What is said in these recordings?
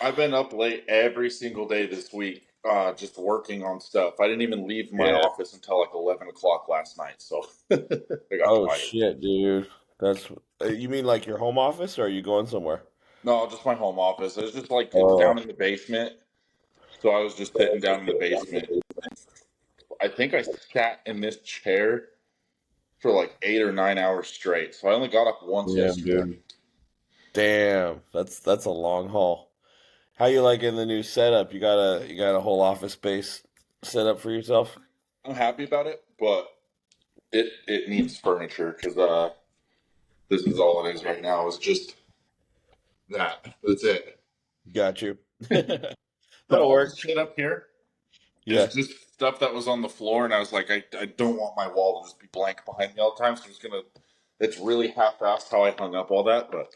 I've been up late every single day this week, just working on stuff. I didn't even leave my Yeah. office until like 11 o'clock last night, so I got Oh tired. shit, dude. That's you mean like your home office, or are you going somewhere? No, just my home office. It's just like it's Oh. down in the basement, so I was just sitting down in the basement. I think I sat in this chair for like 8 or 9 hours straight. So I only got up once Damn, yesterday. dude. Damn, that's a long haul. How you liking the new setup? You got a whole office space set up for yourself? I'm happy about it, but it needs furniture because this is all it is right now. It's just that. That's it. Got you. So That'll all work. this shit up here is Yeah. just stuff that was on the floor, and I was like, I don't want my wall to just be blank behind me all the time. So I'm just gonna. It's really half-assed how I hung up all that, but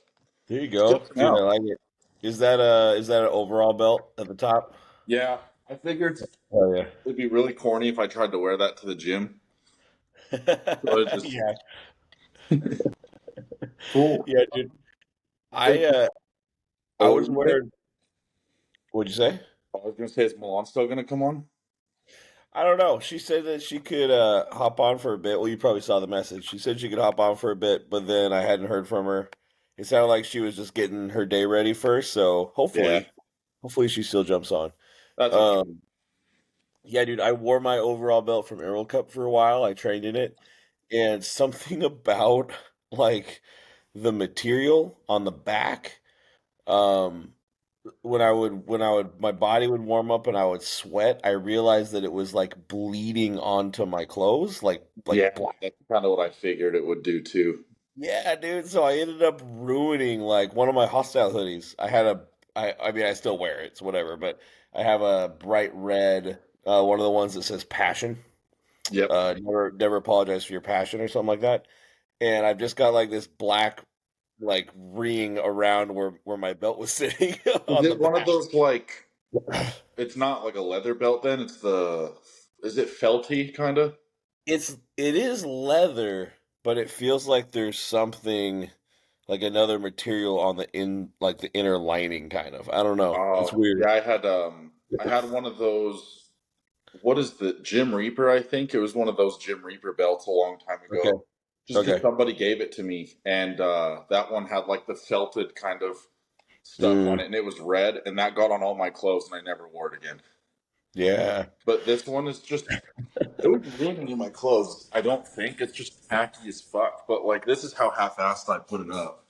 There you it's go. good for Dude, I now. like it. Is that an overall belt at the top? Yeah, I figured Oh yeah. it'd be really corny if I tried to wear that to the gym. So it's just Yeah. cool. Yeah, dude. I Is uh I oh, was wearing what'd you say? I was gonna say, is Milan still gonna come on? I don't know. She said that she could hop on for a bit. Well, you probably saw the message. She said she could hop on for a bit, but then I hadn't heard from her. It sounded like she was just getting her day ready first, so Yeah, hopefully she still jumps on. that's what. Um, yeah, dude, I wore my overall belt from Emerald Cup for a while. I trained in it, and something about like the material on the back, um, when my body would warm up and I would sweat, I realized that it was like bleeding onto my clothes, Yeah, like black. that's kind of what I figured it would do too. Yeah, dude. So I ended up ruining like one of my hostile hoodies. I mean I still wear it, it's whatever, but I have a bright red, one of the ones that says passion. Yep. Never apologize for your passion or something like that. And I've just got like this black like ring around where my belt was sitting Is on the it one of back. those like? It's not like a leather belt then. It's the. Is it felty kind of? It is leather, but it feels like there's something like another material on the like the inner lining kind of. I don't know. It's Oh weird. yeah, I had one of those. What is the Jim Reaper? I think it was one of those Jim Reaper belts a long time Okay. ago. Just because Okay. somebody gave it to me, and that one had like the felted kind of stuff on Mm, it, and it was red, and that got on all my clothes, and I never wore it again. yeah. But this one is just. It would ruin any of my clothes. I don't think it's just tacky as fuck. But like, this is how half-assed I put it up.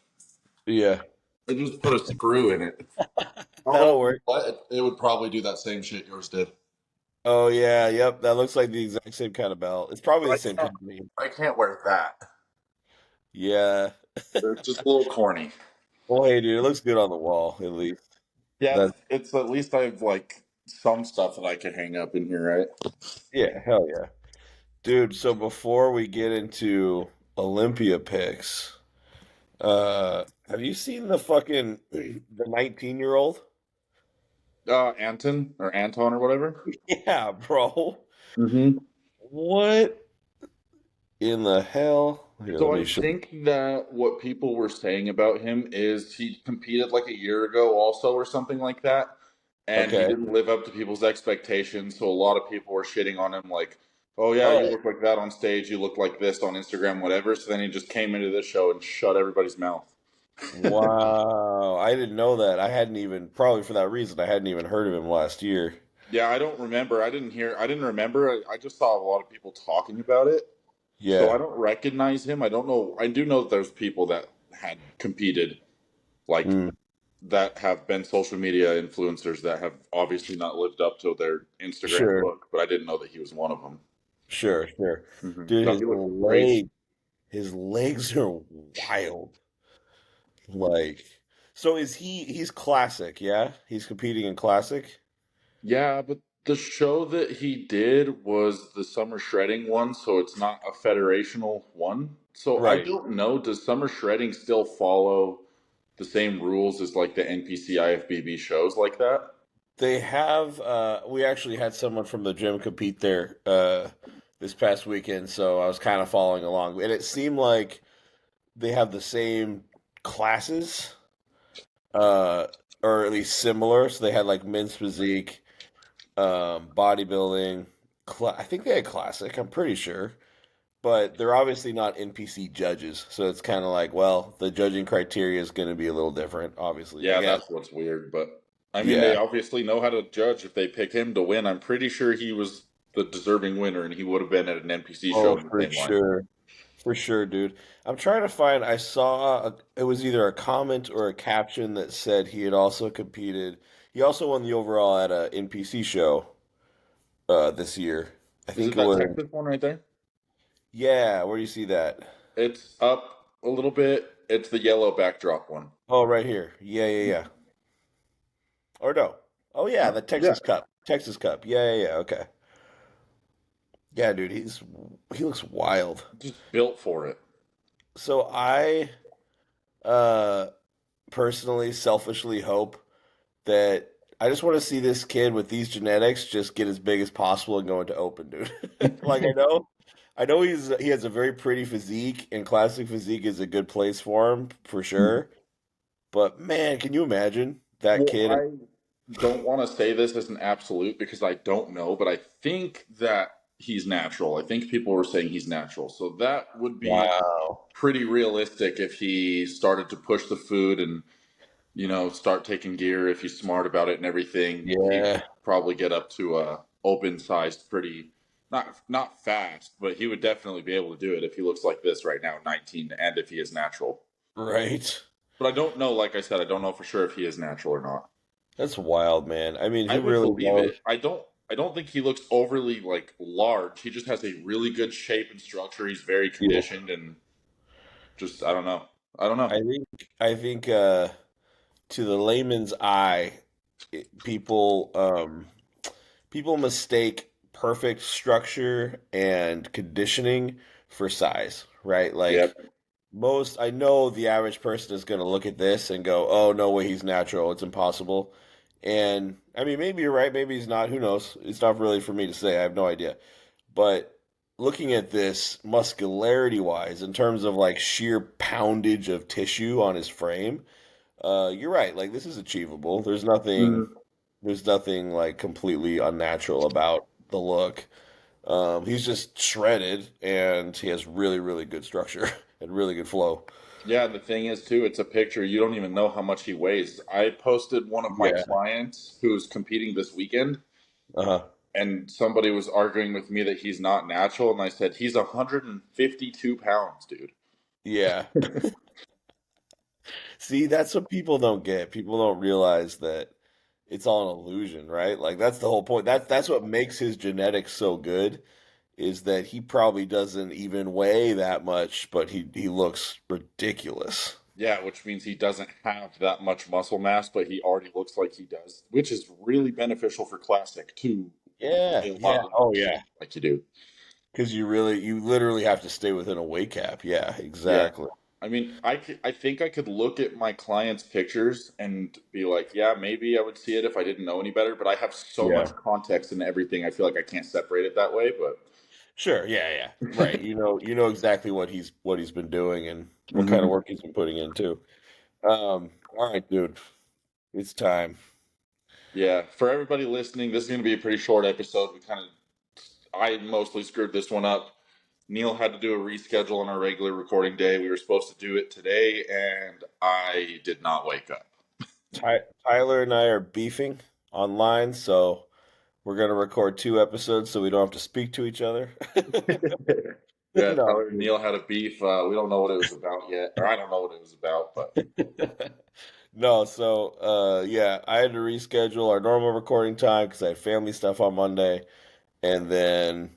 Yeah. I just put a screw in it. That'll Oh, work. what? It would probably do that same shit yours did. Oh yeah, yep. That looks like the exact same kind of belt. It's probably But the same company. I can't wear that. Yeah. It's just a little corny. Well, hey, dude, it looks good on the wall at least. Yeah, That it's at least I have like some stuff that I can hang up in here, right? yeah, hell yeah, dude. So before we get into Olympia picks, have you seen the fucking the 19-year-old? Anton or Anton or whatever. Yeah, bro. Hmm. What in the hell? Here, let So I me show. think that what people were saying about him is he competed like a year ago also or something like that, and he Okay. didn't live up to people's expectations. So a lot of people were shitting on him like, "Oh yeah, you Oh, look like that on stage, you look like this on Instagram, whatever." So then he just came into this show and shut everybody's mouth. wow. I didn't know that. I hadn't even, probably for that reason, I hadn't even heard of him last year. Yeah, I don't remember. I didn't hear. I didn't remember. I just saw a lot of people talking about it. So Yeah. I don't recognize him. I don't know. I do know that there's people that had competed, like Mm, that have been social media influencers that have obviously not lived up to their Instagram sure. look, but I didn't know that he was one of them. Sure. Sure. Dude, No, he looked crazy. his legs are wild. Like, so he's classic, yeah? He's competing in classic? Yeah, but the show that he did was the summer shredding one, so it's not a federational one. So I Right. don't know. Does summer shredding still follow the same rules as like the NPC IFBB shows like that? They have we actually had someone from the gym compete there this past weekend, so I was kind of following along. And it seemed like they have the same classes. Uh or at least similar. So they had like men's physique, bodybuilding. I think they had classic. I'm pretty sure, but they're obviously not NPC judges. So it's kind of like, well, the judging criteria is going to be a little different. Obviously, I Yeah, guess. that's what's weird. But I mean, they Yeah. obviously know how to judge if they pick him to win. I'm pretty sure he was the deserving winner, and he would have been at an NPC show Oh, in the for same line. sure. For sure, dude. I'm trying to find. I saw it was either a comment or a caption that said he had also competed. He also won the overall at a NPC show this year. I Is think it it that was. Texas one right there? Yeah, where do you see that? It's up a little bit. It's the yellow backdrop one. Oh, right here. Yeah, yeah, yeah. Or no. Oh, yeah, No? the Yeah. Texas Cup. Texas Cup. Yeah, yeah, yeah. Okay. Yeah, dude, he looks wild. Just built for it. So I uh personally selfishly hope that I just want to see this kid with these genetics just get as big as possible and go into open, dude. Like I know he has a very pretty physique and classic physique is a good place for him for sure. But man, can you imagine that Well, kid? I don't want to say this as an absolute because I don't know, but I think that he's natural. I think people were saying he's natural. So that would be Wow. pretty realistic if he started to push the food and, start taking gear. If he's smart about it and everything, he Yeah, could probably get up to a open sized pretty not fast, but he would definitely be able to do it if he looks like this right now, 19, and if he is natural. right. But I don't know, like I said, I don't know for sure if he is natural or not. That's wild, man. I mean, I he would really believe knows. it. I don't think he looks overly like large. He just has a really good shape and structure. He's very Yeah. conditioned and just I don't know. I don't know. I think to the layman's eye, people people mistake perfect structure and conditioning for size, right? Like Yep. most, I know the average person is going to look at this and go, "Oh, no way, he's natural. It's impossible." And I mean, maybe you're right, maybe he's not. Who knows? It's not really for me to say. I have no idea. But looking at this muscularity wise, in terms of like sheer poundage of tissue on his frame, you're right. Like this is achievable. Mhm. There's nothing like completely unnatural about the look. He's just shredded, and he has really, really good structure and really good flow. Yeah, the thing is too, it's a picture. You don't even know how much he weighs. I posted one of my Yeah. clients who's competing this weekend, Uh-huh. and somebody was arguing with me that he's not natural, and I said he's 152 pounds, dude. Yeah. See, that's what people don't get. People don't realize that it's all an illusion, right? Like that's the whole point. That's what makes his genetics so good is that he probably doesn't even weigh that much, but he looks ridiculous. Yeah, which means he doesn't have that much muscle mass, but he already looks like he does, which is really beneficial for classic to Yeah, weigh a yeah. lot Oh less yeah. like you do. Because you literally have to stay within a weight cap. Yeah, Yeah. exactly. I mean, I think I could look at my clients' pictures and be like, yeah, maybe I would see it if I didn't know any better, but I have so Yeah. much context and everything. I feel like I can't separate it that way, but Sure. Yeah, yeah. Right. You know exactly what he's been doing and what kind of hmm work he's been putting in too. All right, dude. It's time. yeah, for everybody listening, this is going to be a pretty short episode. I mostly screwed this one up. Neil had to do a reschedule on our regular recording day. We were supposed to do it today, and I did not wake up. Tyler and I are beefing online, so we're gonna record two episodes so we don't have to speak to each other. Yeah, No, Tyler and Neil had a beef. We don't know what it was about yet, or I don't know what it was about, but no. So, yeah, I had to reschedule our normal recording time because I had family stuff on Monday, and then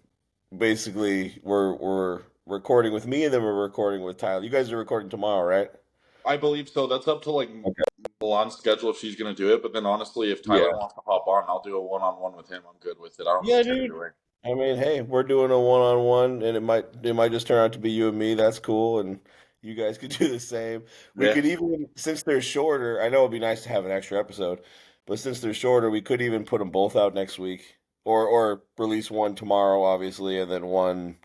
basically we're recording with me, and then we're recording with Tyler. You guys are recording tomorrow, right? I believe so. That's up to like Okay. Milan's schedule if she's going to do it. But then honestly, if Tyler Yeah. wants to hop on, I'll do a one-on-one with him. I'm good with it. I don't really Yeah, care dude. either way. I mean, hey, we're doing a one-on-one, and it might just turn out to be you and me. That's cool, and you guys could do the same. We Yeah, could even, since they're shorter, I know it'd be nice to have an extra episode, but since they're shorter, we could even put them both out next week, or release one tomorrow, obviously, and then one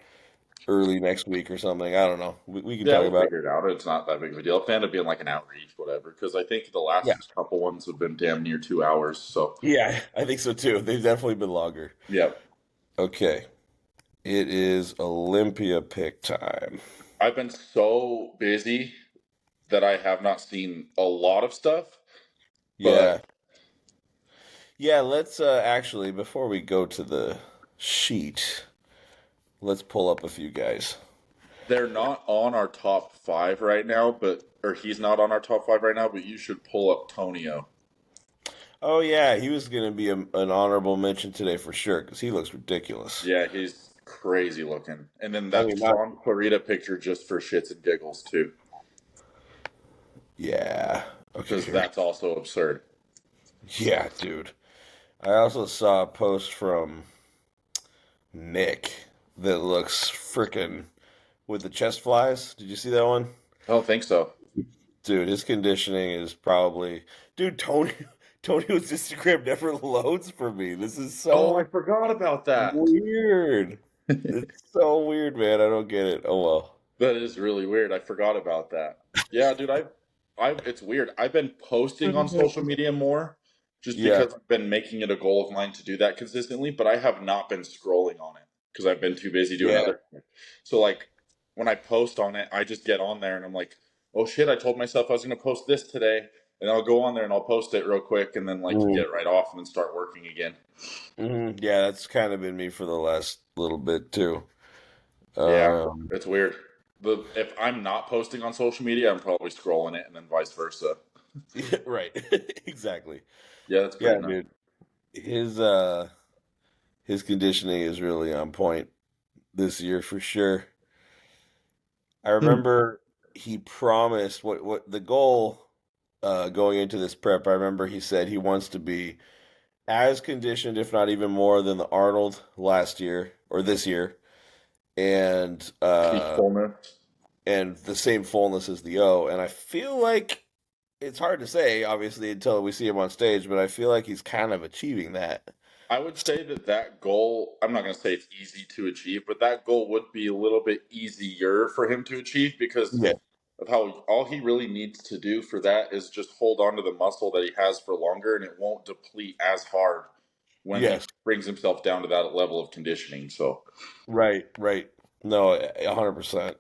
early next week or something. I don't know. We can Yeah, talk we'll about it. figure it out. It's not that big of a deal. If they end up being like an outreach, whatever, because I think the Yeah. last couple ones have been damn near 2 hours. So, Yeah, I think so too. They've definitely been longer. yeah, Okay. It is Olympia pick time. I've been so busy that I have not seen a lot of stuff, but Yeah. Yeah, let's actually before we go to the sheet, let's pull up a few guys. they're not on our top five right now. Or he's not on our top five right now. But you should pull up Tonio. Oh yeah, he was going to be an honorable mention today for sure because he looks ridiculous. Yeah, he's crazy looking. And then I that mean, not Sean Clarita picture just for shits and giggles too, yeah. Okay, because here. that's also absurd. Yeah, dude. I also saw a post from Nick that looks freaking with the chest flies. Did you see that one? I don't think so. Dude, his conditioning is probably dude, Tonio's Instagram never loads for me. This is Oh, I so forgot about that. weird. It's so weird, man. I don't get it. Oh well. That is really weird. I forgot about that. Yeah, dude, it's weird. I've been posting on social media more just Yeah. because I've been making it a goal of mine to do that consistently, but I have not been scrolling on it because I've been too busy doing Yeah. other. So like when I post on it, I just get on there and I'm like, "Oh shit, I told myself I was going to post this today." And I'll go on there and I'll post it real quick and then like Mm, get right off and then start working again. yeah, that's kind of been me for the last little bit too. Yeah, Um, it's weird. If I'm not posting on social media, I'm probably scrolling it and then vice versa. right. Exactly. Yeah, that's Yeah, pretty nuts. dude. His conditioning is really on point this year for sure. I Hmm. remember he promised what the goal going into this prep. I remember he said he wants to be as conditioned, if not even more, than the Arnold last year or this year, and Peacefulness. the same fullness as the O. And I feel like it's hard to say, obviously, until we see him on stage, but I feel like he's kind of achieving that. I would say that goal, I'm not going to say it's easy to achieve, but that goal would be a little bit easier for him to achieve because Yeah. of how all he really needs to do for that is just hold on to the muscle that he has for longer and it won't deplete as hard when he Yes. brings himself down to that level of conditioning. So, Right. Right. No, 100%.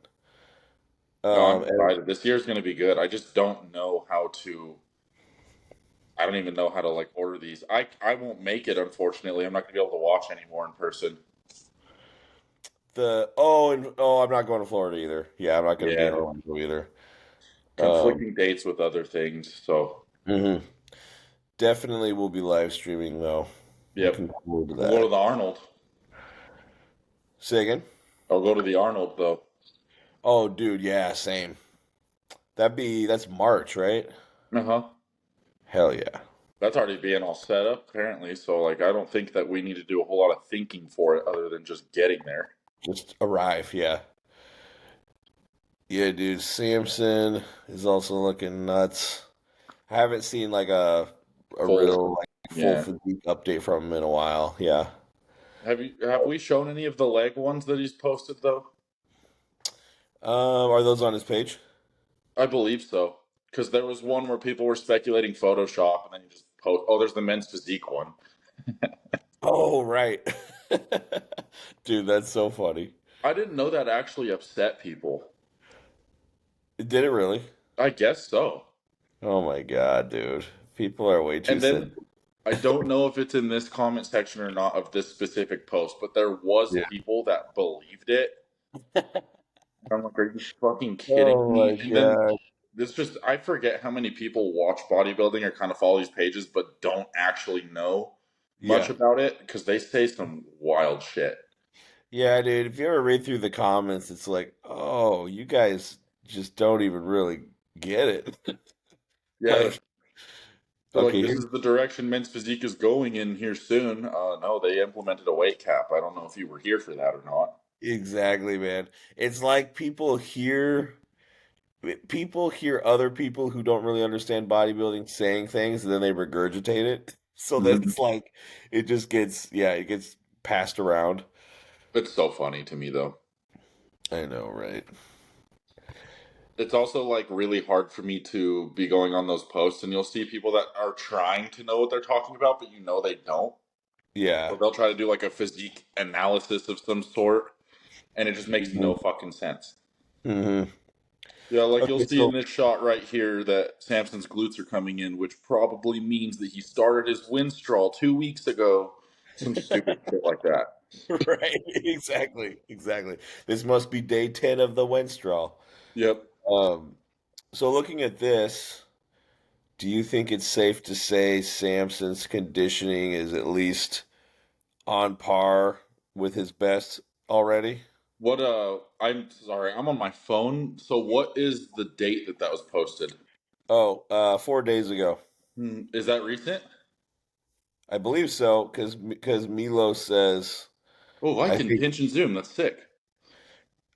no, I'm And excited. This year's going to be good. I just don't know how to. I don't even know how to like order these. I won't make it, unfortunately. I'm not going to be able to watch anymore in person. I'm not going to Florida either. Yeah, I'm not going to be in Yeah, Orlando either. Um, conflicting dates with other things. So, mhm. Definitely will be live streaming though. yep. Looking forward to We'll go to that. the Arnold. Say again? I'll go to the Arnold though. Oh, dude, yeah, same. That's March, right? Uh huh. Hell yeah. That's already being all set up apparently. So like, I don't think that we need to do a whole lot of thinking for it other than just getting there. Just arrive, yeah. Yeah, dude. Samson is also looking nuts. I haven't seen like a Full. real like full Yeah. physique update from him in a while. Yeah. Have we shown any of the leg ones that he's posted though? Are those on his page? I believe so. Because there was one where people were speculating Photoshop, and then you just post. Oh, there's the men's physique one. Oh, right. Dude, that's so funny. I didn't know that actually upset people. Did it really? I guess so. Oh my God, dude. People are way too And then sensitive. I don't know if it's in this comment section or not of this specific post, but there was Yeah. people that believed it. I'm like, are you fucking kidding Oh my me? And then God. this just I forget how many people watch bodybuilding or kind of follow these pages, but don't actually know much Yeah. about it because they say some wild shit. Yeah, dude. If you ever read through the comments, it's like, oh, you guys just don't even really get it. Yeah, Like, they're like, okay, this here, is the direction men's physique is going in here soon. No, they implemented a weight cap. I don't know if you were here for that or not. exactly, man. It's like people hear other people who don't really understand bodybuilding saying things and then they regurgitate it. So then Mhm. it's like it just gets yeah, it gets passed around. It's so funny to me though. I know, right? It's also like really hard for me to be going on those posts, and you'll see people that are trying to know what they're talking about, but they don't. Yeah. Or they'll try to do like a physique analysis of some sort, and it just makes Hmm. no fucking sense. Hmm. Yeah, like you'll Okay, see in so this shot right here that Samson's glutes are coming in, which probably means that he started his Winstrol 2 weeks ago. Some stupid shit like that. right, exactly. This must be day 10 of the Wenstraw. Yep. Um, so looking at this, do you think it's safe to say Samson's conditioning is at least on par with his best already? What, I'm sorry, I'm on my phone. So what is the date that that was posted? Oh, 4 days ago. Is that recent? I believe so, because Milo says, Oh, I I can think, pinch and zoom. That's sick.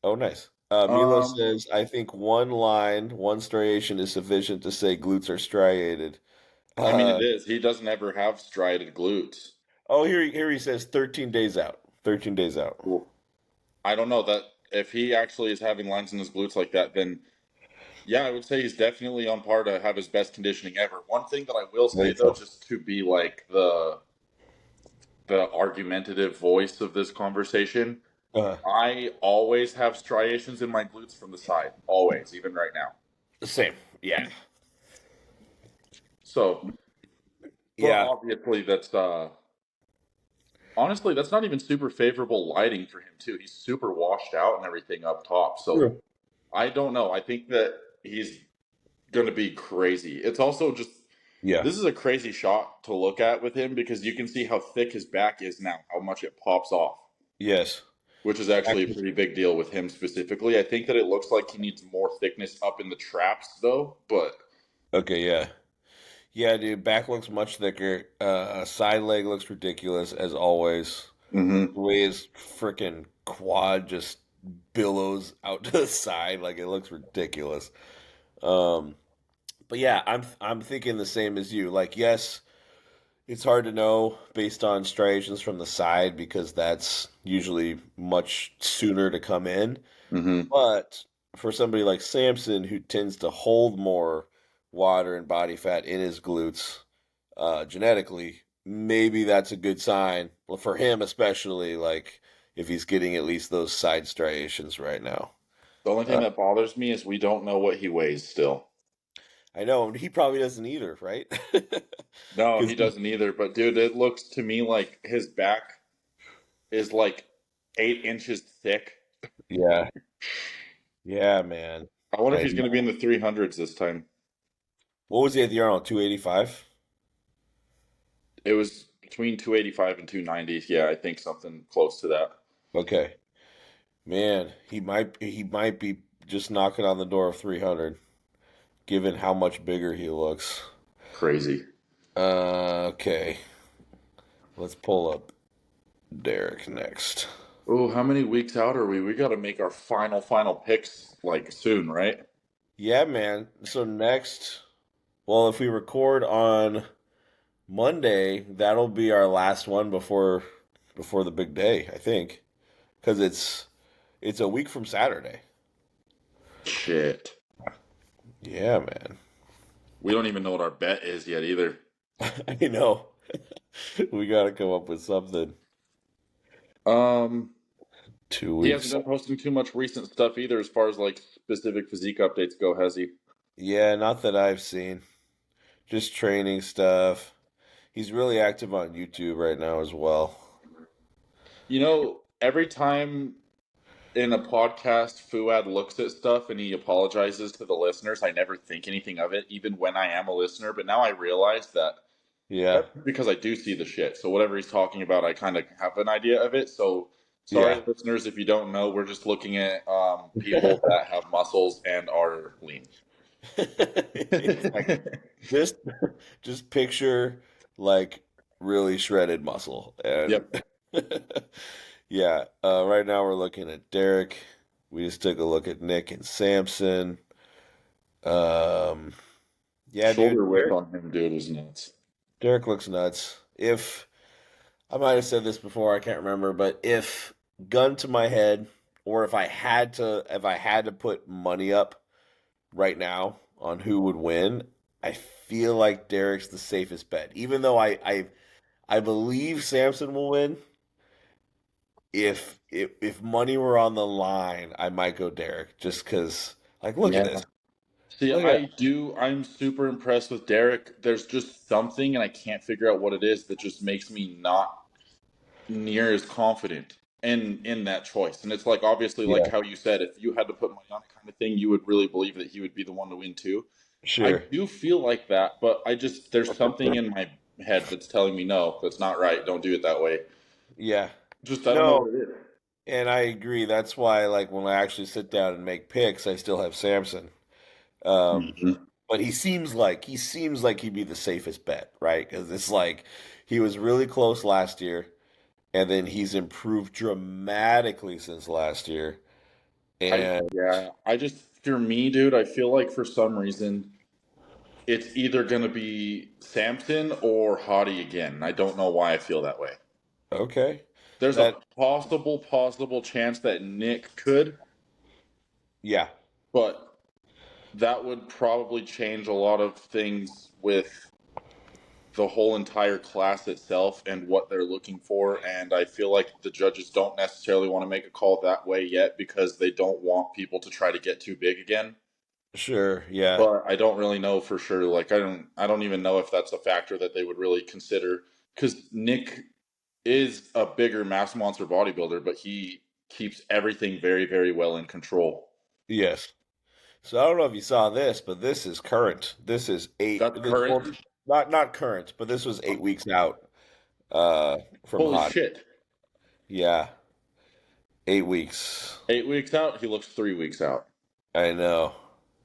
oh, nice. Milo Um, says, I think one line, one striation is sufficient to say glutes are striated. I mean, it Uh, is. He doesn't ever have striated glutes. oh, here he says 13 days out. 13 days out. Well, I don't know that if he actually is having lines in his glutes like that, then yeah, I would say he's definitely on par to have his best conditioning ever. One thing that I will I say think though, so. just to be like the argumentative voice of this conversation, Uh, I always have striations in my glutes from the side, always, even right now. Same. Yeah. So, but Yeah. obviously that's honestly that's not even super favorable lighting for him too. He's super washed out and everything up top. So True. I don't know. I think that he's going to be crazy. It's also just Yeah. this is a crazy shot to look at with him because you can see how thick his back is now, how much it pops off, Yes. which is actually a Actually, pretty big deal with him specifically. I think that it looks like he needs more thickness up in the traps though, but okay, yeah. Yeah, dude, back looks much thicker. Side leg looks ridiculous as always. mhm. The way his freaking quad just billows out to the side, like it looks ridiculous. Um, but yeah, I'm thinking the same as you. Like, yes, it's hard to know based on striations from the side because that's usually much sooner to come in. Mhm. But for somebody like Samson who tends to hold more water and body fat in his glutes genetically, maybe that's a good sign. Well, for him especially, like if he's getting at least those side striations right now. The only thing Uh, that bothers me is we don't know what he weighs still. I know he probably doesn't either, right? No, Because he doesn't either, but dude, it looks to me like his back is like 8 inches thick. yeah, yeah, man. I wonder if I he's going to be in the 300s this time. What was he at the Arnold? 285? It was between 285 and 290. Yeah, I think something close to that. Okay. Man, he might be just knocking on the door of 300 given how much bigger he looks. Crazy. Okay. Let's pull up Derek next. Oh, how many weeks out are we? We got to make our final picks like soon, right? Yeah, man. So next, well, if we record on Monday, that'll be our last one before the big day, I think, because it's a week from Saturday. Shit. Yeah, man. We don't even know what our bet is yet either. I know. We got to come up with something. Um, Two he hasn't weeks. been posting too much recent stuff either, as far as like specific physique updates go, has he? Yeah, not that I've seen. Just training stuff. He's really active on YouTube right now as well. Every time in a podcast, Fuad looks at stuff and he apologizes to the listeners, I never think anything of it, even when I am a listener. But now I realize that Yeah. that's because I do see the shit. So whatever he's talking about, I kind of have an idea of it. So Yeah. sorry, listeners, if you don't know, we're just looking at people that have muscles and are lean. Exactly. Just just picture like really shredded muscle and Yep. yeah, right now we're looking at Derek. We just took a look at Nick and Samson. Um yeah, dude, Shoulder width on him, dude, is nuts. Derek looks nuts. If I might have said this before, I can't remember, but if gun to my head, or if I had to put money up right now on who would win, I feel like Derek's the safest bet. Even though I believe Samson will win. If money were on the line, I might go Derek just because. Like, look at Yeah. this. See, Look at I'm super impressed with Derek. There's just something, and I can't figure out what it is that just makes me not near as confident in that choice. And it's like, obviously, like yeah, how you said, if you had to put money on it kind of thing, you would really believe that he would be the one to win too. I sure. do feel like that, but there's something in my head that's telling me no, that's not right. Don't do it that way. Yeah. Just I don't know No, what it is. and I agree. That's why, like, when I actually sit down and make picks, I still have Samson. Um, Mhm. but he seems like he'd be the safest bet, right? Because it's like he was really close last year, and then he's improved dramatically since last year. And I just for me, dude, I feel like for some reason it's either gonna be Samson or Hottie again. I don't know why I feel that way. okay, There's a that possible chance that Nick could, yeah, but that would probably change a lot of things with the whole entire class itself and what they're looking for. And I feel like the judges don't necessarily want to make a call that way yet because they don't want people to try to get too big again. sure, yeah, But I don't really know for sure. Like I don't even know if that's a factor that they would really consider because Nick is a bigger mass monster bodybuilder, but he keeps everything very, very well in control. yes. So I don't know if you saw this, but this is current. This is eight. That's current. Well, not current, but this was 8 weeks out from Holy Hot. shit. Yeah, 8 weeks. 8 weeks out, he looks 3 weeks out. I know.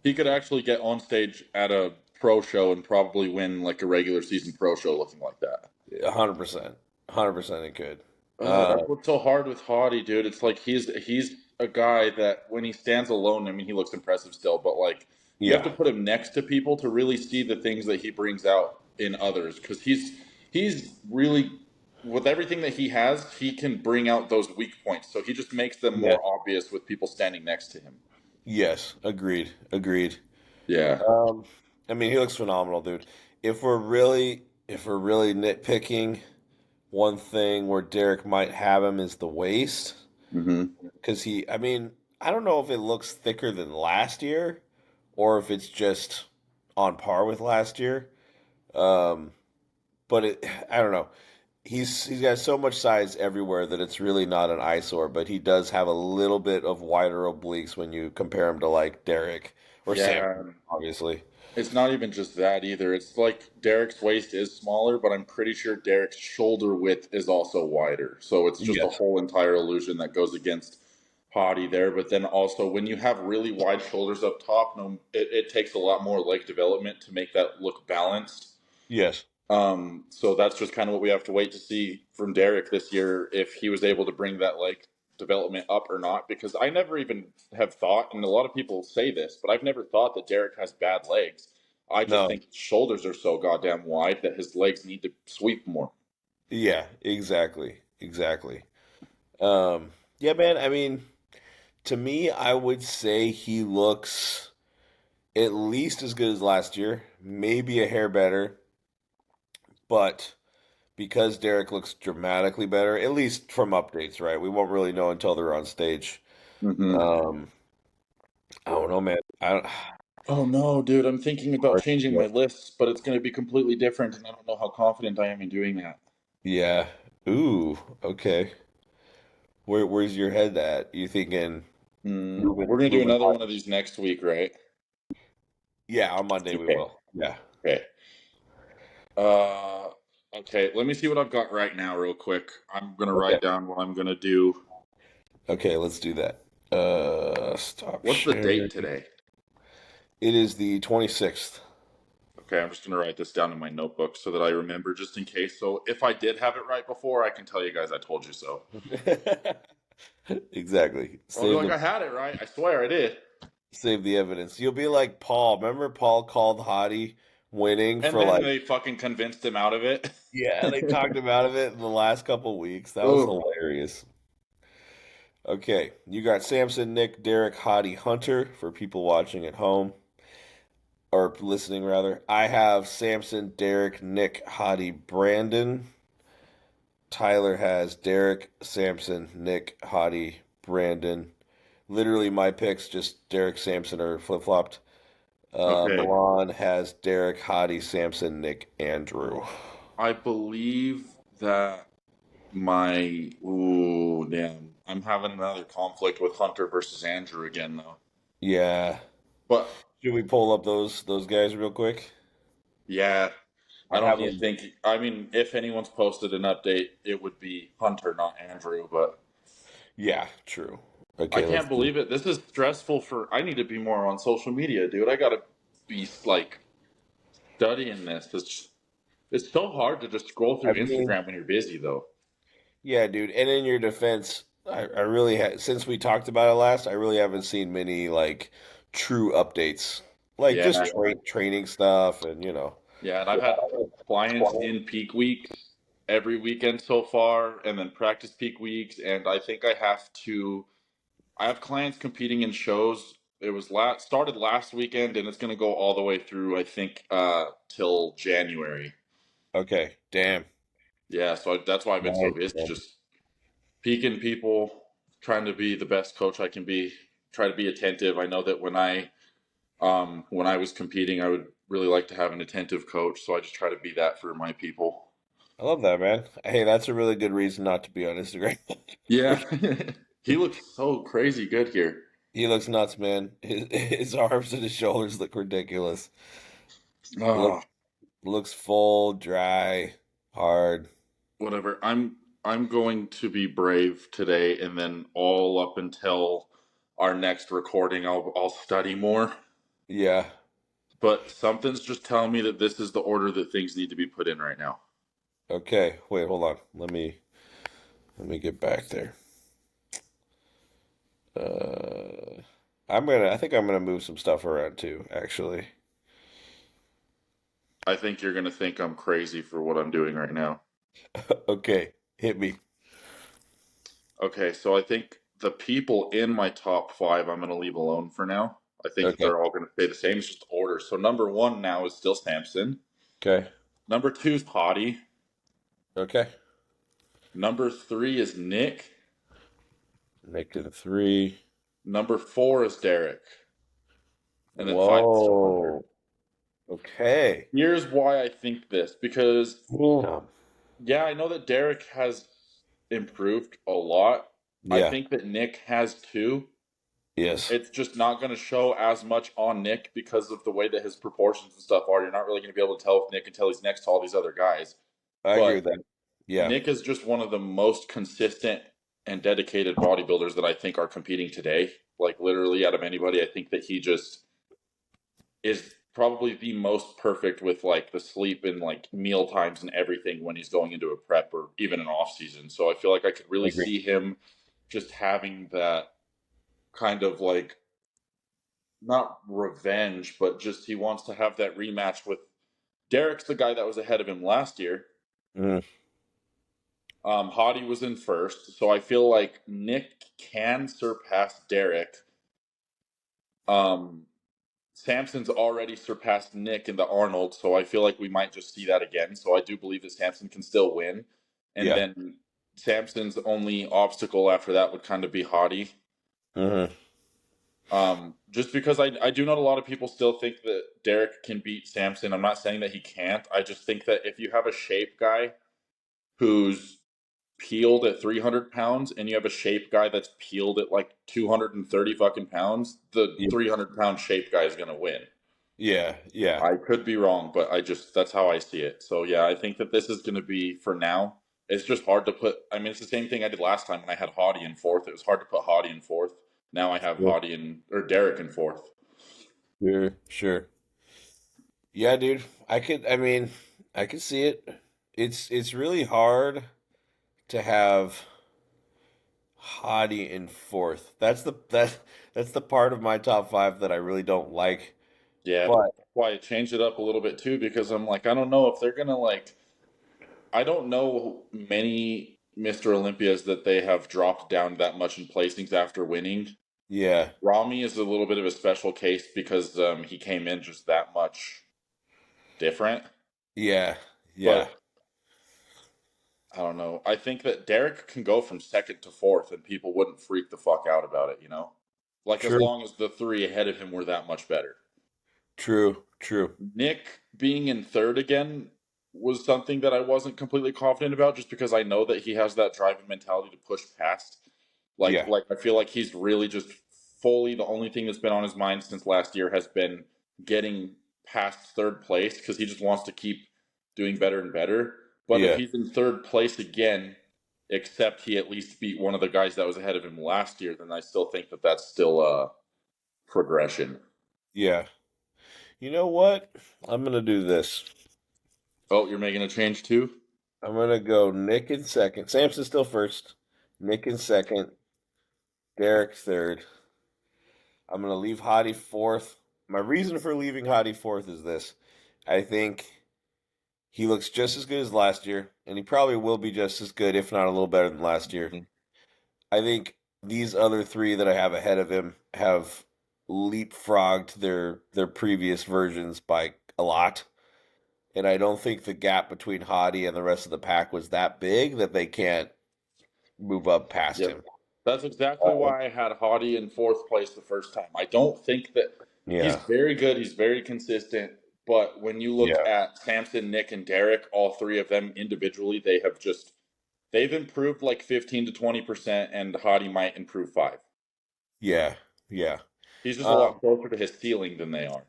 He could actually get on stage at a pro show and probably win like a regular season pro show looking like that. 100%. 100% it could. That's what's so hard with Hottie, dude. It's like he's a guy that when he stands alone, I mean, he looks impressive still, but like you have Yeah. to put him next to people to really see the things that he brings out in others because he's really with everything that he has, he can bring out those weak points. So he just makes them Yeah. more obvious with people standing next to him. Yes. Agreed. Agreed. Yeah. Um, I mean, he looks phenomenal, dude. If we're really nitpicking, one thing where Derek might have him is the waist. Hmm. Because I mean, I don't know if it looks thicker than last year or if it's just on par with last year. Um, but I don't know. He's got so much size everywhere that it's really not an eyesore, but he does have a little bit of wider obliques when you compare him to like Derek or Sam, Yeah. obviously. It's not even just that either. It's like Derek's waist is smaller, but I'm pretty sure Derek's shoulder width is also wider. So it's just a Yes. whole entire illusion that goes against Hottie there. But then also, when you have really wide shoulders up top, no, it takes a lot more leg development to make that look balanced. Yes. So that's just kind of what we have to wait to see from Derek this year if he was able to bring that like development up or not. Because I never even have thought, and a lot of people say this, but I've never thought that Derek has bad legs. I just No. think his shoulders are so goddamn wide that his legs need to sweep more. Yeah, exactly. Exactly. Yeah, man, I mean, to me, I would say he looks at least as good as last year, maybe a hair better, but because Derek looks dramatically better, at least from updates, right? We won't really know until they're on stage. Hmm. Um, I don't know, man. I don't. Oh no, dude! I'm thinking about Hard changing to my say. lists, but it's going to be completely different, and I don't know how confident I am in doing that. Yeah. Ooh. Okay. Where's your head at? You thinking moving We're going to do moving another on? one of these next week, right? Yeah, on Monday we Okay. will. Yeah. Okay. Uh, okay, let me see what I've got right now, real quick. I'm gonna Okay. write down what I'm gonna do. Okay. Let's do that. Stop What's the sharing. date today? It is the 26th. Okay, I'm just gonna write this down in my notebook so that I remember just in case. So if I did have it right before, I can tell you guys I told you so. Exactly. I'll be Save like, the I had it right. I swear I did. save the evidence. You'll be like Paul. Remember Paul called Hottie winning And for then like they fucking convinced him out of it. yeah, they talked him out of it in the last couple weeks. That was Oh, hilarious. Okay, you got Samson, Nick, Derek, Hottie, Hunter for people watching at home or listening rather. I have Samson, Derek, Nick, Hottie, Brandon. Tyler has Derek, Samson, Nick, Hottie, Brandon. Literally, my picks just Derek, Samson are flip flopped. Okay. Milan has Derek, Hottie, Samson, Nick, Andrew. I believe that my ooh damn. I'm having another conflict with Hunter versus Andrew again though. Yeah. But Should we pull up those guys real quick? yeah, I I don't have even them. think I mean if anyone's posted an update, it would be Hunter, not Andrew, but Yeah, true. I Okay, let's can't do. believe it. This is stressful for I need to be more on social media, dude. I gotta be like studying this. It's so hard to just scroll I through mean, Instagram when you're busy though. yeah, dude. And in your defense, I really since we talked about it last, I really haven't seen many like true updates, like just Yeah. training stuff, and Yeah, and I've had clients in peak weeks every weekend so far, and then practice peak weeks, and I think I have clients competing in shows. It was started last weekend, and it's going to go all the way through. I think till January. Okay, damn. Yeah, so that's why I've been so Nice, busy, man. just peaking people, trying to be the best coach I can be. Try to be attentive. I know that when I was competing, I would really like to have an attentive coach, so I just try to be that for my people. I love that, man. Hey, that's a really good reason not to be on Instagram. Yeah, he looks so crazy good here. He looks nuts, man. His arms and his shoulders look ridiculous. Look, Oh, looks full, dry, hard. whatever. I'm going to be brave today, and then all up until our next recording, I'll study more. Yeah. But something's just telling me that this is the order that things need to be put in right now. Okay. Wait, hold on. Let me get back there. Uh, I think I'm gonna move some stuff around too, actually. I think you're gonna think I'm crazy for what I'm doing right now. Okay, hit me. Okay, so I think the people in my top five I'm gonna leave alone for now. I think that Okay. they're all gonna stay the same, it's just order. So number one now is still Samson. Okay. Number two is Potty. Okay. Number three is Nick. Make it a three. Number four is Derek. And then five is still Hunter. Whoa. Okay. Here's why I think this because, Yeah. yeah, I know that Derek has improved a lot. I Yeah. think that Nick has too. Yes. It's just not going to show as much on Nick because of the way that his proportions and stuff are. You're not really going to be able to tell with Nick until he's next to all these other guys. I agree But with that. Yeah. Nick is just one of the most consistent and dedicated bodybuilders that I think are competing today. Like literally out of anybody, I think that he just is probably the most perfect with like the sleep and like meal times and everything when he's going into a prep or even an off season. So I feel like I could I really agree. see him just having that kind of like not revenge, but just he wants to have that rematch with Derek's the guy that was ahead of him last year. Mm, Hottie was in first, so I feel like Nick can surpass Derek. Um, Samson's already surpassed Nick in the Arnold, so I feel like we might just see that again. So I do believe that Samson can still win. And yeah. then Samson's only obstacle after that would kind of be Hottie. Hmm. Just because I do know a lot of people still think that Derek can beat Samson. I'm not saying that he can't. I just think that if you have a shape guy who's peeled at 300 pounds and you have a shape guy that's peeled at like 230 fucking pounds, the Yeah. 300-pound shape guy is going to win. Yeah. Yeah. I could be wrong, but that's how I see it. So yeah, I think that this is going to be for now. It's just hard to put. I mean, it's the same thing I did last time when I had Hottie in fourth. It was hard to put Hottie in fourth. Now I have Sure. Hottie in or Derek in fourth. Sure. Sure. Yeah, dude. I could see it. It's really hard to have Hottie in fourth. That's the part of my top five that I really don't like. Yeah, But that's why I changed it up a little bit too because I'm like I don't know if they're gonna like. I don't know many. Mr. Olympias that they have dropped down that much in placings after winning. Yeah, Rami is a little bit of a special case because he came in just that much different. yeah, yeah. But I don't know. I think that Derek can go from second to fourth and people wouldn't freak the fuck out about it, you know? Like as True, long as the three ahead of him were that much better. true, true. Nick being in third again was something that I wasn't completely confident about just because I know that he has that driving mentality to push past. Yeah, Like I feel like he's really just fully the only thing that's been on his mind since last year has been getting past third place because he just wants to keep doing better and better. But if yeah, he's in third place again, except he at least beat one of the guys that was ahead of him last year, then I still think that that's still a progression. yeah. You know what? I'm gonna do this. Oh, you're making a change too? I'm gonna go Nick in second. Samson still first. Nick in second. Derek third. I'm gonna leave Hottie fourth. My reason for leaving Hottie fourth is this. I think he looks just as good as last year, and he probably will be just as good, if not a little better than last year. Mhm. I think these other three that I have ahead of him have leapfrogged their previous versions by a lot. And I don't think the gap between Hottie and the rest of the pack was that big that they can't move up past Yep. him. That's exactly Uh, why I had Hottie in fourth place the first time. I don't think that he's yeah, very good, he's very consistent, but when you look yeah, at Samson, Nick, and Derek, all three of them individually, they've improved like 15 to 20%, and Hottie might improve 5. yeah, yeah. He's just a lot Um, closer to his ceiling than they are.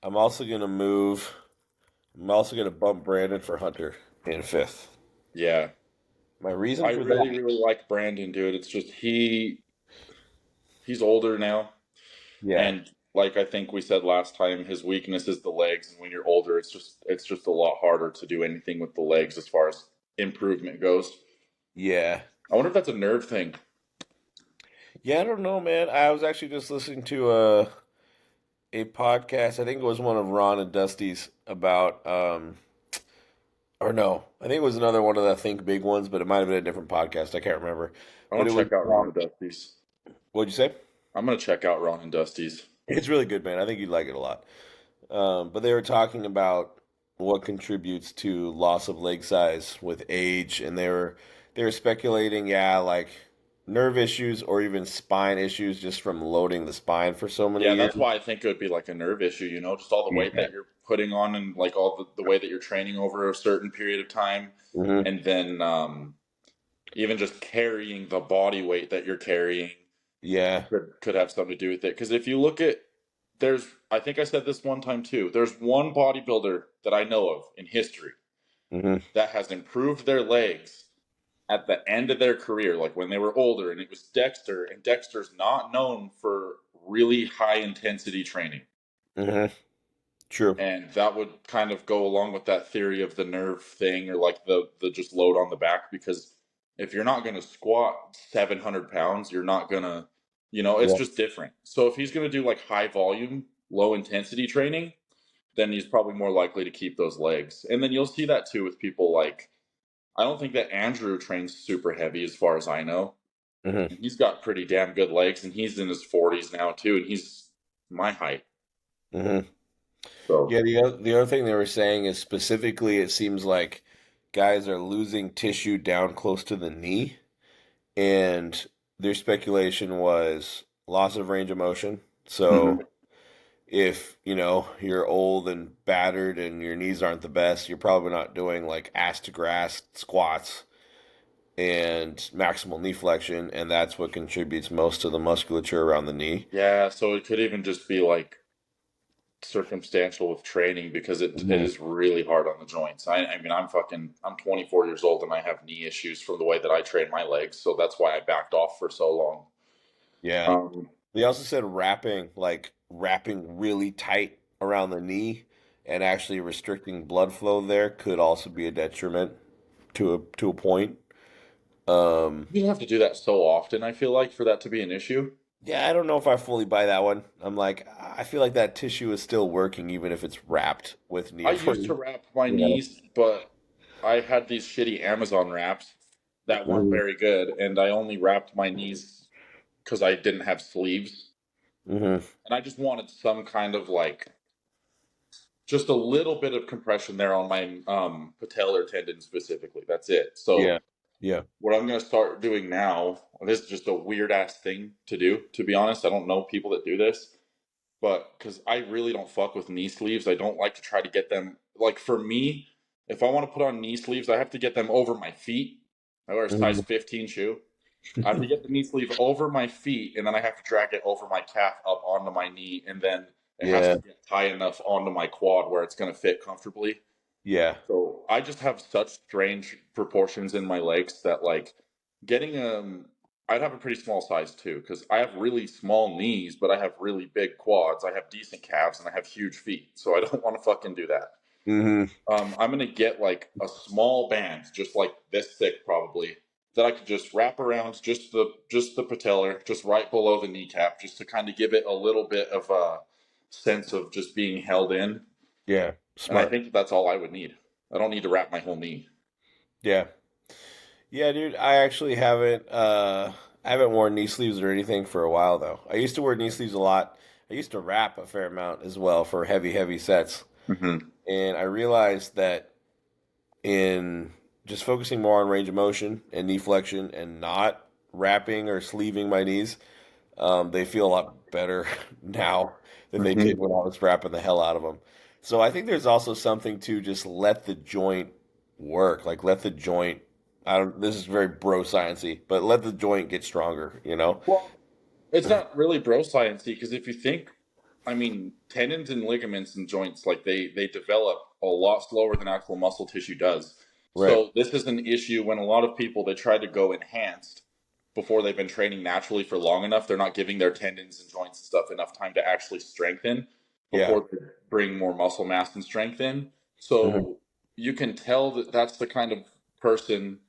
I'm also gonna move. I'm also gonna bump Brandon for Hunter in fifth. Yeah. My reason I for really, that, really like Brandon, dude. It's just he's older now. yeah, And like I think we said last time, his weakness is the legs, and when you're older, it's just a lot harder to do anything with the legs as far as improvement goes. yeah, I wonder if that's a nerve thing. yeah. I don't know, man. I was actually just listening to a podcast. I think it was one of Ron and Dusty's about or no, I think it was another one of the Think Big ones, but it might have been a different podcast. I can't remember. I But want it to was check out Ron and Dusty's. what'd you say? I'm gonna check out Ron and Dusty's. It's really good, man. I think you'd like it a lot. But they were talking about what contributes to loss of leg size with age, and they were speculating, yeah, like nerve issues or even spine issues just from loading the spine for so many Yeah, that's years. why I think it would be like a nerve issue. Just all the weight Yeah. that you're putting on, and like all the way that you're training over a certain period of time, Hmm. and then even just carrying the body weight that you're carrying Yeah. could have something to do with it. Because if you look at, I think I said this one time too. There's one bodybuilder that I know of in history Hmm. that has improved their legs at the end of their career, like when they were older, and it was Dexter. And Dexter's not known for really high intensity training. Hmm. True. And that would kind of go along with that theory of the nerve thing, or like the just load on the back, because if you're not going to squat 700 pounds, you're not going to, it's Yeah. just different. So if he's going to do like high volume, low intensity training, then he's probably more likely to keep those legs. And then you'll see that too with people like, I don't think that Andrew trains super heavy as far as I know. Hmm. And he's got pretty damn good legs, and he's in his 40s now too, and he's my height. Hmm. So Yeah, the other thing they were saying is specifically it seems like guys are losing tissue down close to the knee, and their speculation was loss of range of motion. So mhm. if, you're old and battered and your knees aren't the best, you're probably not doing like ass to grass squats and maximal knee flexion, and that's what contributes most to the musculature around the knee. Yeah, so it could even just be like circumstantial with training because it Mhm. is really hard on the joints. I mean I'm 24 years old and I have knee issues from the way that I train my legs, so that's why I backed off for so long. Yeah. Um, They also said wrapping really tight around the knee and actually restricting blood flow there could also be a detriment to a point. Um, you don't have to do that so often, I feel like, for that to be an issue. yeah, I don't know if I fully buy that one. I'm like, I feel like that tissue is still working even if it's wrapped with I used to neoprene. wrap my You know? knees, but I had these shitty Amazon wraps, that weren't Hmm. very good, and I only wrapped my knees because I didn't have sleeves, Hmm. and I just wanted some kind of like just a little bit of compression there on my patellar tendon specifically. That's it. So Yeah. Yeah. what I'm going to start doing now, this is just a weird ass thing to do, to be honest. I don't know people that do this, but because I really don't fuck with knee sleeves, I don't like to try to get them. Like for me, if I want to put on knee sleeves, I have to get them over my feet. I wear a size Hmm. 15 shoe. I have to get the knee sleeve over my feet, and then I have to drag it over my calf up onto my knee, and then it has Yeah. to get high enough onto my quad where it's going to fit comfortably. Yeah. So I just have such strange proportions in my legs that like getting I'd have a pretty small size too because I have really small knees, but I have really big quads. I have decent calves and I have huge feet, so I don't want to fucking do that. Hmm. I'm gonna get like a small band, just like this thick probably, that I could just wrap around just the patellar, just right below the kneecap, just to kind of give it a little bit of a sense of just being held in. Yeah. And I Smart. think that's all I would need. I don't need to wrap my whole knee. Yeah. Yeah, dude. I actually haven't worn knee sleeves or anything for a while though. I used to wear knee sleeves a lot. I used to wrap a fair amount as well for heavy sets. Hmm. And I realized that in just focusing more on range of motion and knee flexion and not wrapping or sleeving my knees, they feel a lot better now than they did Hmm. when I was wrapping the hell out of them. So I think there's also something to just let the joint work, like let the joint. I don't. This is very bro sciencey, but let the joint get stronger. You know. Well, it's not really bro sciencey because if you think, I mean, tendons and ligaments and joints like they develop a lot slower than actual muscle tissue does. Right. So this is an issue when a lot of people they try to go enhanced before they've been training naturally for long enough. They're not giving their tendons and joints and stuff enough time to actually strengthen Yeah. before they bring more muscle mass and strength in. Hmm. So you can tell that that's the kind of person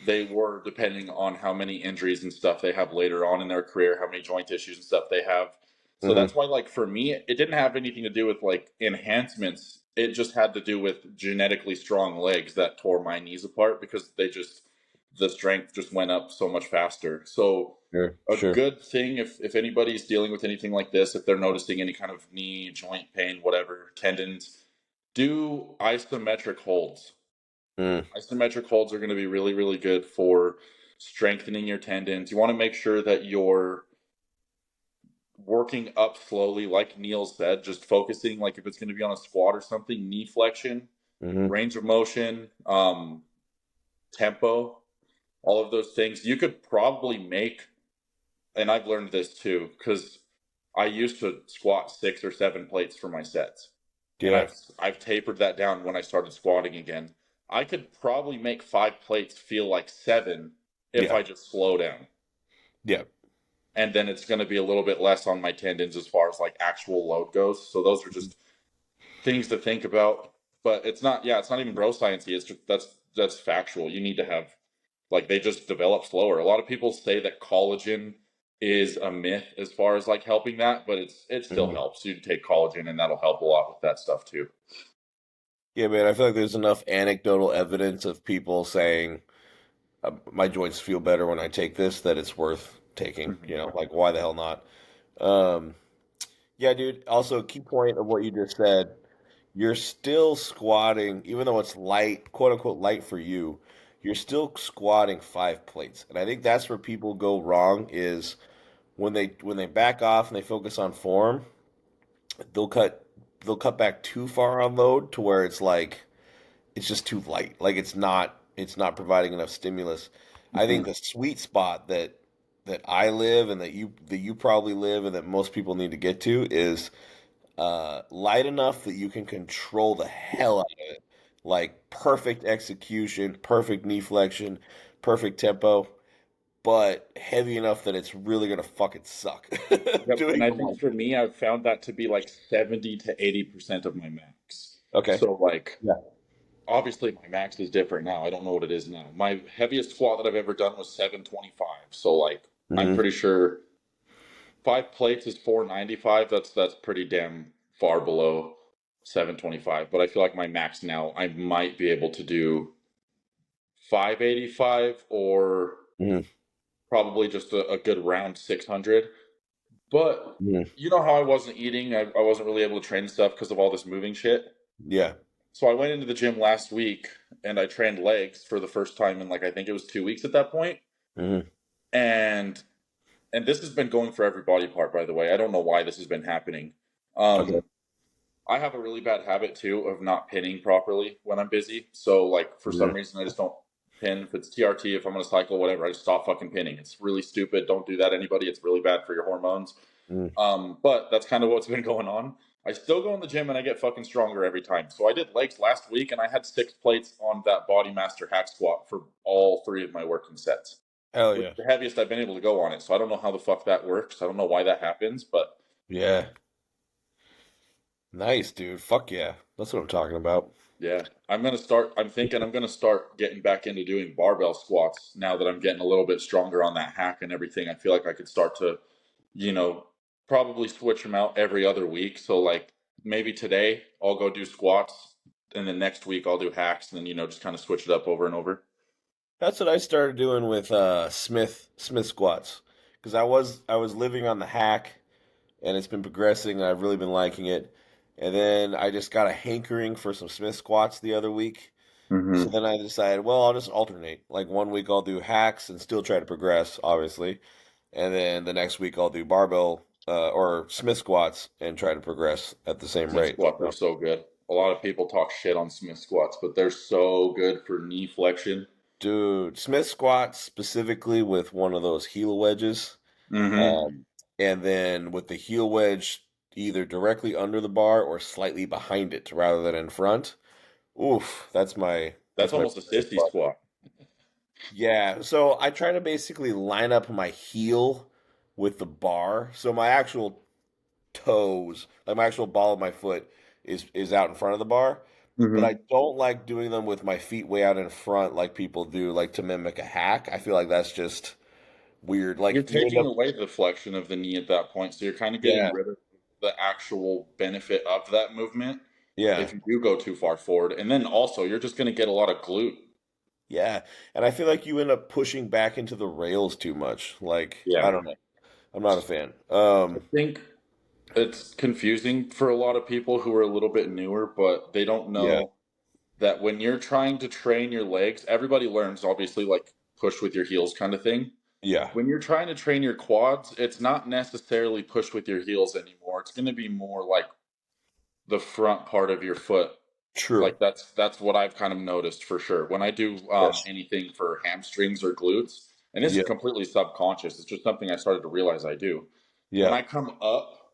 they were, depending on how many injuries and stuff they have later on in their career, how many joint issues and stuff they have. So Hmm. that's why, like, for me, it didn't have anything to do with like enhancements. It just had to do with genetically strong legs that tore my knees apart because the strength just went up so much faster. So, Sure. a Sure. good thing if anybody's dealing with anything like this, if they're noticing any kind of knee, joint pain, whatever, tendons, do isometric holds. Mm. Isometric holds are going to be really, really good for strengthening your tendons. You want to make sure that you're working up slowly, like Neil said, just focusing, like if it's going to be on a squat or something, knee flexion, Hmm. range of motion, tempo, all of those things. You could probably make, and I've learned this too, because I used to squat 6 or 7 plates for my sets, and Yeah. I've tapered that down when I started squatting again. I could probably make 5 plates feel like seven if Yeah. I just slow down, Yeah. and then it's going to be a little bit less on my tendons as far as like actual load goes. So those are just things to think about. But it's not, yeah, it's not even bro sciencey. It's just that's factual. You need to have like they just develop slower. A lot of people say that collagen is a myth as far as like helping that, but it still Hmm. helps. You take collagen and that'll help a lot with that stuff too. Yeah, man. I feel like there's enough anecdotal evidence of people saying my joints feel better when I take this that it's worth taking. You Hmm. know, like why the hell not? Um, yeah, dude. Also, a key point of what you just said, you're still squatting, even though it's light, quote unquote, light for you. You're still squatting 5 plates, and I think that's where people go wrong is when they back off and they focus on form, they'll cut they'll cut back too far on load to where it's like it's just too light. Like it's not providing enough stimulus. I Hmm. think the sweet spot that I live and that you probably live and that most people need to get to is light enough that you can control the hell out of it. Like perfect execution, perfect knee flexion, perfect tempo, but heavy enough that it's really gonna fucking suck Yep. And doing I them think all. for me, I've found that to be like 70 to 80% of my max. Okay. So like Yeah. obviously my max is different now. I don't know what it is now. My heaviest squat that I've ever done was 725. So like I'm Hmm. pretty sure 5 plates is 495. That's pretty damn far below 725. But I feel like my max now I might be able to do 585 or Mm, probably just a good round 600. But mm, you know how I wasn't eating? I wasn't really able to train stuff because of all this moving shit. yeah. So I went into the gym last week and I trained legs for the first time in like I think it was 2 weeks at that point. Mm, And this has been going for every body part, by the way. I don't know why this has been happening. okay. I have a really bad habit too of not pinning properly when I'm busy. So like for some Mm, reason I just don't pin. If it's TRT, if I'm gonna cycle, whatever, I just stop fucking pinning. It's really stupid. Don't do that, anybody. It's really bad for your hormones. mm. But that's kind of what's been going on. I still go in the gym and I get fucking stronger every time. So I did legs last week and I had 6 plates on that Body Master hack squat for all 3 of my working sets, Hell which is yeah. the heaviest I've been able to go on it. So I don't know how the fuck that works. I don't know why that happens, but Yeah. Nice, dude. Fuck yeah. That's what I'm talking about. yeah, I'm gonna start. I'm thinking I'm gonna start getting back into doing barbell squats now that I'm getting a little bit stronger on that hack and everything. I feel like I could start to, you know, probably switch them out every other week. So like maybe today I'll go do squats, and then next week I'll do hacks, and then just kind of switch it up over and over. That's what I started doing with Smith squats. Because I was living on the hack and it's been progressing and I've really been liking it. And then I just got a hankering for some Smith squats the other week. So Mm-hmm. then I decided, well, I'll just alternate. Like one week I'll do hacks and still try to progress, obviously. And then the next week I'll do barbell or Smith squats and try to progress at the same Smith rate. squats are So, so good. A lot of people talk shit on Smith squats, but they're so good for knee flexion. dude, Smith squats specifically with one of those heel wedges. Mm-hmm. Um, and then with the heel wedge either directly under the bar or slightly behind it rather than in front. Oof, that's my That's almost a bread and sissy butter. squat. Yeah, so I try to basically line up my heel with the bar. So my actual toes, like my actual ball of my foot is out in front of the bar. But I Mm-hmm. don't like doing them with my feet way out in front like people do, like to mimic a hack. I feel like that's just weird. You're Like you end taking up, away the flexion of the knee at that point, so you're kind of getting yeah, rid of the actual benefit of that movement yeah. if you do go too far forward. And then also, you're just going to get a lot of glute. Yeah, and I feel like you end up pushing back into the rails too much. Like, I Yeah. don't know. I'm not a fan. I think it's confusing for a lot of people who are a little bit newer, but they don't Yeah, know that when you're trying to train your legs, everybody learns obviously like push with your heels kind of thing. yeah, When you're trying to train your quads, it's not necessarily push with your heels anymore. It's going to be more like the front part of your foot. true. Like that's what I've kind of noticed for sure. When I do Yes. anything for hamstrings or glutes, and this is Yeah, completely subconscious. It's just something I started to realize I do. When yeah. I come up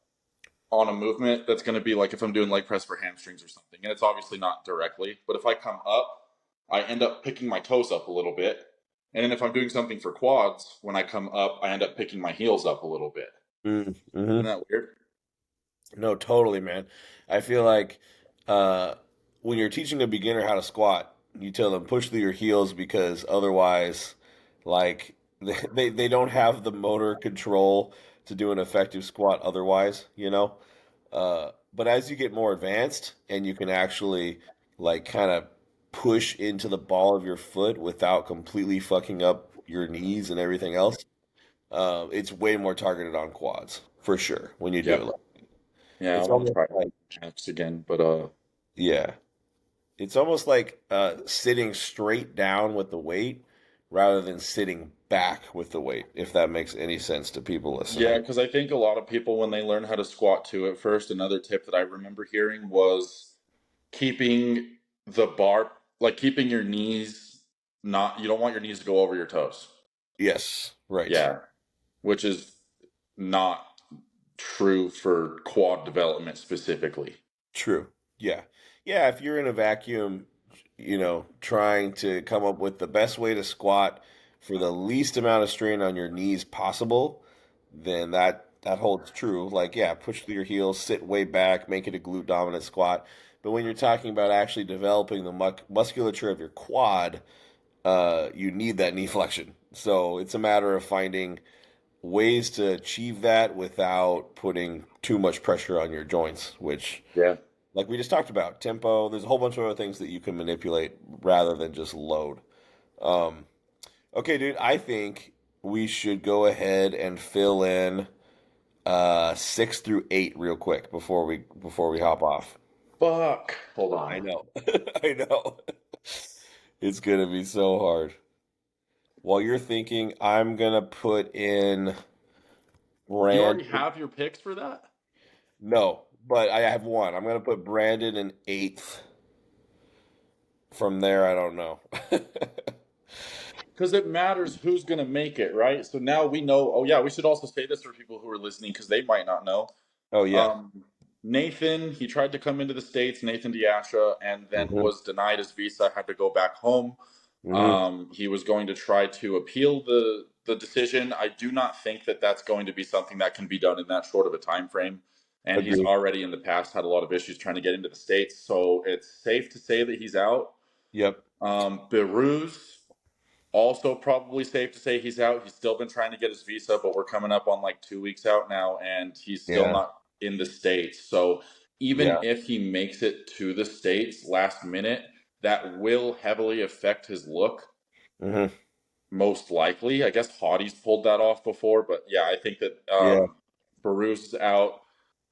on a movement that's going to be like if I'm doing leg press for hamstrings or something, and it's obviously not directly, but if I come up, I end up picking my toes up a little bit. And then if I'm doing something for quads, when I come up, I end up picking my heels up a little bit. Mm-hmm. Isn't that weird? No, totally, man. I feel like uh, when you're teaching a beginner how to squat, you tell them push through your heels because otherwise, like they don't have the motor control to do an effective squat otherwise, you know? But as you get more advanced and you can actually like kind of push into the ball of your foot without completely fucking up your knees and everything else, it's way more targeted on quads for sure when you do it. Yep. Like, Yeah, I it's want to almost try like hacks again, but yeah, it's almost like sitting straight down with the weight rather than sitting back with the weight, if that makes any sense to people yeah, listening. because I think a lot of people when they learn how to squat too at first, another tip that I remember hearing was keeping the bar, like keeping your knees not, you don't want your knees to go over your toes. Yes, right. Yeah, which is not true for quad development specifically. True. Yeah. Yeah, if you're in a vacuum, trying to come up with the best way to squat for the least amount of strain on your knees possible, then that holds true. Like, yeah, push through your heels, sit way back, make it a glute dominant squat. But when you're talking about actually developing the musculature of your quad, you need that knee flexion. So it's a matter of finding ways to achieve that without putting too much pressure on your joints, which Yeah. like we just talked about, tempo. There's a whole bunch of other things that you can manipulate rather than just load. Um, okay, dude, I think we should go ahead and fill in 6 through 8 real quick before we hop off. Fuck. Hold I on. know. I know. It's gonna be so hard. While you're thinking, I'm gonna put in You already Brandon. have your picks for that? No, but I have one. I'm gonna put Brandon in eighth. From there, I don't know. Because it matters who's going to make it, right? So now we know. Oh, yeah, we should also say this for people who are listening because they might not know. Oh yeah. Um, Nathan, he tried to come into the States, Nathan Diasha, and then Hmm. was denied his visa, had to go back home. Hmm. He was going to try to appeal the decision. I do not think that that's going to be something that can be done in that short of a time frame. And he's Agree. already in the past had a lot of issues trying to get into the States. So it's safe to say that he's out. Yep. Beru's also, probably safe to say he's out. He's still been trying to get his visa, but we're coming up on like 2 weeks out now, and he's still Yeah. not in the States. So, even Yeah. if he makes it to the States last minute, that will heavily affect his look, Hmm. most likely. I guess Hottie's pulled that off before, but yeah, I think that Yeah. Baruz is out.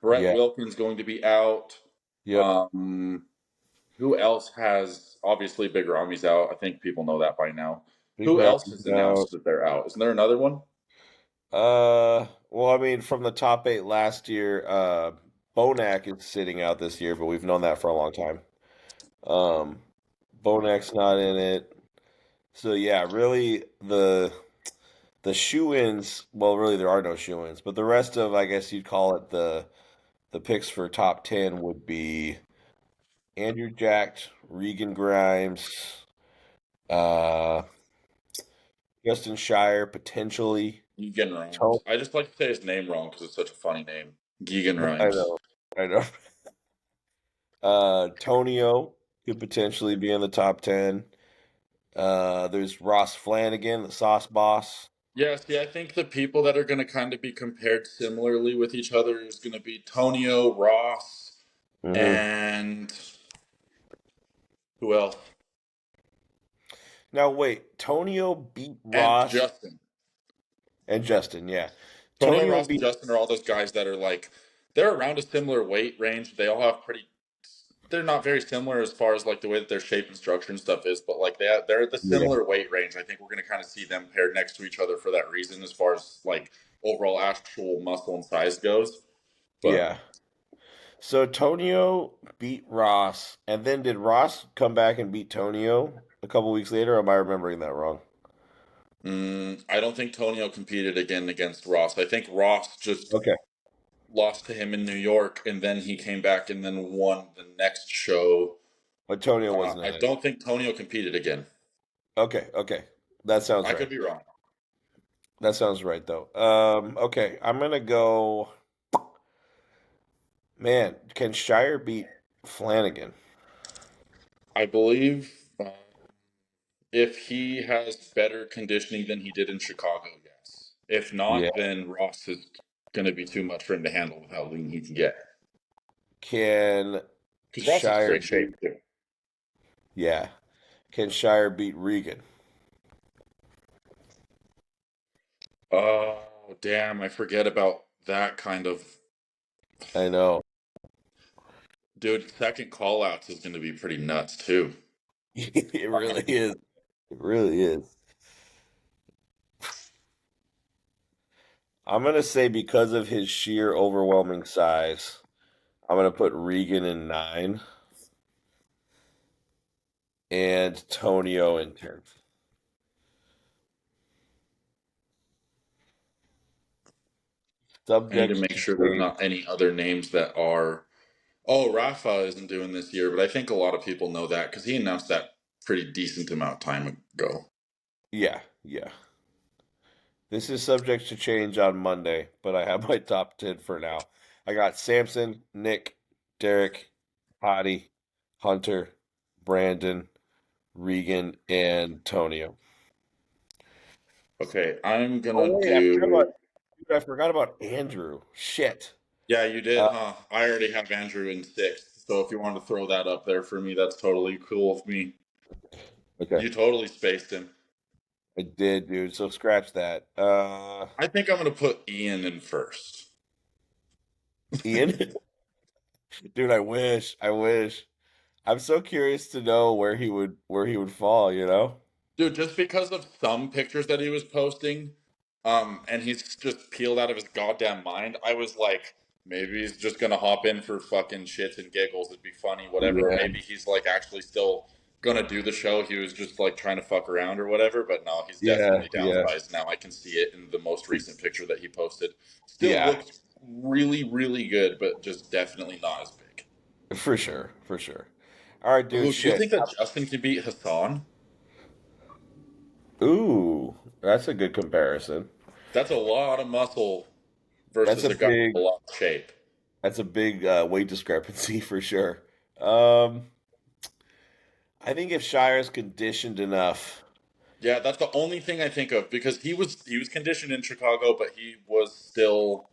Brett Yeah. Wilkins going to be out. Yep. Um, who else has obviously Big Rami's out? I think people know that by now. Big Who else Rob's has out. announced that they're out? Isn't there another one? Well, I mean, from the top 8 last year, Bonac is sitting out this year, but we've known that for a long time. Um, Bonac's not in it. So yeah, really the shoe-ins, well, really there are no shoe-ins, but the rest of, I guess you'd call it the picks for top 10 would be Andrew Jacked, Regan Grimes, uh, Justin Shire potentially. Geegan To- Rhymes. I just like to say his name wrong because it's such a funny name. Geegan I Rhymes. know, I know. Tonio could potentially be in the top 10. There's Ross Flanagan, the sauce boss. Yeah, see, I think the people that are going to kind of be compared similarly with each other is going to be Tonio, Ross, Hmm. and who else? Now wait, Tonio beat And Ross Justin. and Justin, yeah. Tonio, Tonio Ross, and beat Justin are all those guys that are like, they're around a similar weight range. They all have pretty they're not very similar as far as like the way that their shape and structure and stuff is, but like they're at the yeah, similar weight range. I think we're going to kind of see them paired next to each other for that reason, as far as like overall actual muscle and size goes. But yeah. So Tonio beat Ross, and then did Ross come back and beat Tonio a couple weeks later? Or am I remembering that wrong? I don't think Tonio competed again against Ross. I think Ross just Okay, lost to him in New York, and then he came back and then won the next show. but Tonio wasn't I in it. don't think Tonio competed again. Okay, okay, that sounds I right. could be wrong. That sounds right though. Okay, I'm gonna go. Man, can Shire beat Flanagan? I believe if he has better conditioning than he did in Chicago, yes. If Yeah. not, then Ross is going to be too much for him to handle with how lean he can get. Can Because Ross is Shire great beat? shape too. Yeah. Can Shire beat Regan? Oh damn! I forget about that kind of I know. dude. Second call outs is going to be pretty nuts too. It really is. It really is. I'm gonna say because of his sheer overwhelming size, I'm gonna put Regan in 9 and Tonio in 10th. I need to Subject make to sure there's change. not any other names that are. Oh, Rafa isn't doing this year, but I think a lot of people know that because he announced that pretty decent amount of time ago. Yeah, yeah. This is subject to change on Monday, but I have my top 10 for now. I got Samson, Nick, Derek, Hottie, Hunter, Brandon, Regan, and Tonio. Okay, I'm Oh gonna wait, do. I forgot about Andrew. Shit. Yeah, you did, Uh, huh? I already have Andrew in sixth, so if you want to throw that up there for me, that's totally cool with me. okay. You totally spaced him. I did, dude. So scratch that. I think I'm gonna put Ian in first. Ian, dude. I wish. I wish. I'm so curious to know where he would fall. You know? Dude, just because of some pictures that he was posting, and he's just peeled out of his goddamn mind, I was like, maybe he's just gonna hop in for fucking shits and giggles. It'd be funny, whatever. Or Yeah. maybe he's like actually still gonna do the show. He was just like trying to fuck around or whatever. But no, he's Yeah. definitely Yeah. downsized now. I can see it in the most recent picture that he posted. Still Yeah. looks really, really good, but just definitely not as big. For sure. For sure. All right, dude. Ooh, do you Shit. think that Justin can beat Hassan? Ooh, that's a good comparison. That's a lot of muscle That's versus a a guy with big a lot of shape. that's a big weight discrepancy for sure. Um, I think if Shire's conditioned enough, Yeah, that's the only thing I think of because he was conditioned in Chicago, but he was still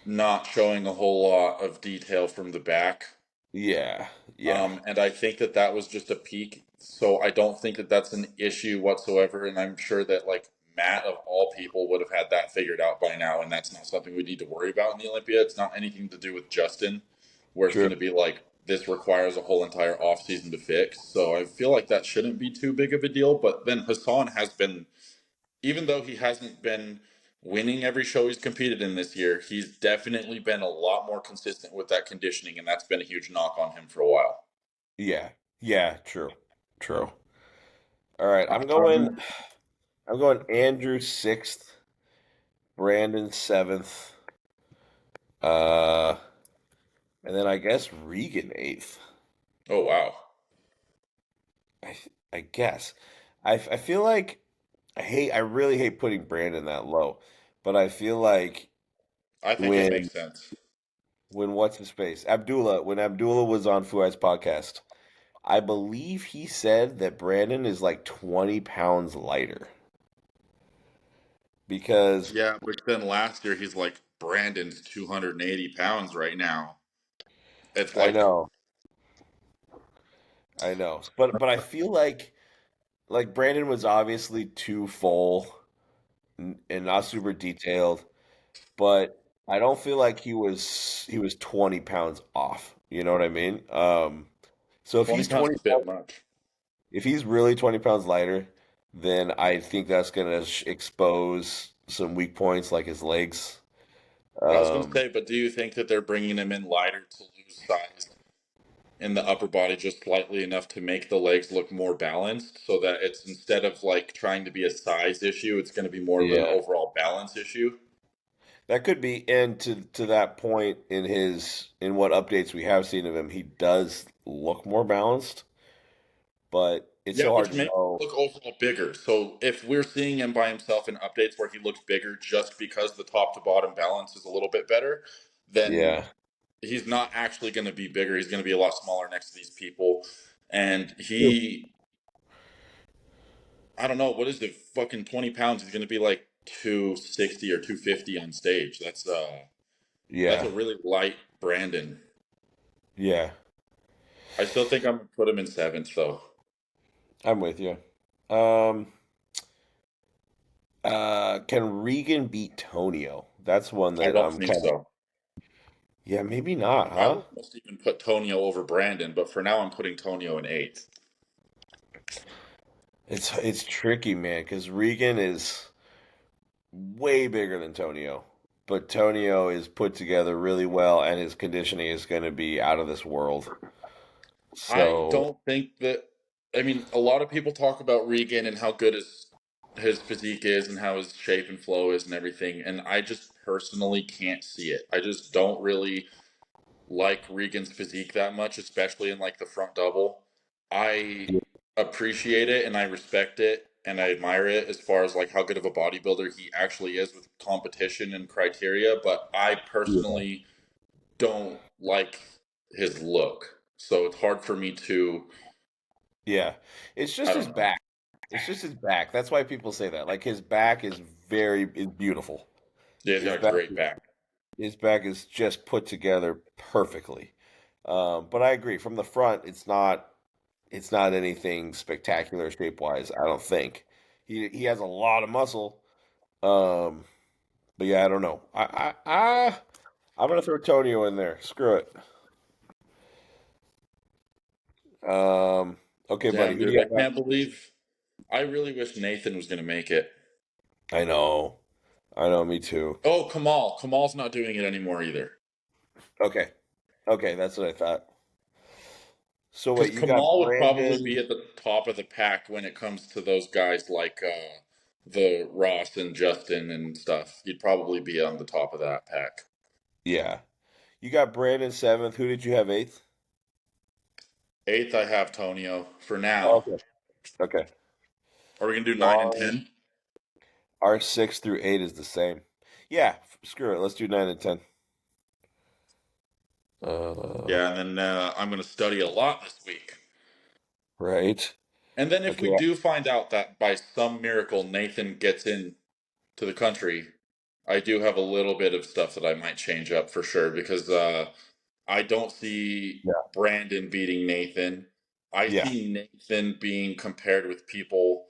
not showing a whole lot of detail from the back. yeah, yeah, And I think that that was just a peak. So I don't think that that's an issue whatsoever. And I'm sure that like Matt of all people would have had that figured out by now, and that's not something we need to worry about in the Olympia. It's not anything to do with Justin, where it's true. going to be like this requires a whole entire off season to fix. So I feel like that shouldn't be too big of a deal. But then Hassan has been, even though he hasn't been winning every show he's competed in this year, he's definitely been a lot more consistent with that conditioning, and that's been a huge knock on him for a while. Yeah, yeah, true, true. All right, I'm going. Um, I'm going Andrew sixth, Brandon seventh, uh, and then I guess Regan eighth. oh wow. I I guess. I feel like I really hate putting Brandon that low, but I feel like I think it when makes sense. what's his face? When Abdullah was on Fuad's podcast, I believe he said that Brandon is like 20 pounds lighter because Yeah, but then last year he's like Brandon's 280 pounds right now. It's I like know, I know. But I feel like Brandon was obviously too full and not super detailed, but I don't feel like he was 20 pounds off. You know what I mean? So 20 pounds is a bit much. if he's really 20 pounds lighter, then I think that's gonna expose some weak points like his legs. I was going to Um, say, but do you think that they're bringing him in lighter to lose size in the upper body just slightly enough to make the legs look more balanced so that it's instead of like trying to be a size issue, it's going to be more of an yeah, overall balance issue? that could be. And to that point, in what updates we have seen of him, he does look more balanced, but it's Yeah, so hard which to makes him know. look overall bigger. So if we're seeing him by himself in updates where he looks bigger just because the top to bottom balance is a little bit better, then Yeah, he's not actually going to be bigger. He's going to be a lot smaller next to these people. And true. I don't know, what is it? Fucking 20 pounds. He's going to be like 260 or 250 on stage. That's Yeah, a really light Brandon. yeah, I still think I'm going to put him in seventh though. I'm with you. Um, can Regan beat Tonio? That's one I that don't I'm think kind of. so. Yeah, maybe not, I huh? would almost even put Tonio over Brandon, but for now I'm putting Tonio in eighth. It's tricky, man, because Regan is way bigger than Tonio, but Tonio is put together really well, and his conditioning is going to be out of this world. I So don't think that. I mean, a lot of people talk about Regan and how good his physique is and how his shape and flow is and everything, and I just personally can't see it. I just don't really like Regan's physique that much, especially in like the front double. I appreciate it and I respect it and I admire it as far as like how good of a bodybuilder he actually is with competition and criteria, but I yeah, personally don't like his look. So it's hard for me to, yeah, it's I just don't his know. back. It's just his back. That's why people say that. Like his back is beautiful. Yeah, he's His got a back great back. his back is just put together perfectly. But I agree. From the front, it's not anything spectacular shape wise. I don't think. He has a lot of muscle. Um, but yeah, I don't know. I'm gonna throw Tonio in there. Screw it. Um, okay, buddy. Damn, Who do dude, you I have? can't believe. I really wish Nathan was gonna make it. I know. I know. Me too. Oh, Kamal. Kamal's not doing it anymore either. Okay. Okay, that's what I thought. So Because wait, you got Kamal would probably be Brandon. at the top of the pack when it comes to those guys like the Ross and Justin and stuff. He'd probably be on the top of that pack. Yeah. You got Brandon seventh. Who did you have eighth? Eighth, I have Tonio for now. Okay. Okay. Are we gonna do nine and Our 10? our six through eight is the same. Yeah. Screw it. Let's do 9 and 10. Uh, Yeah, and then I'm gonna study a lot this week. right. And then if Okay. we do find out that by some miracle Nathan gets in to the country, I do have a little bit of stuff that I might change up for sure because I don't see Yeah. Brandon beating Nathan. I Yeah. see Nathan being compared with people.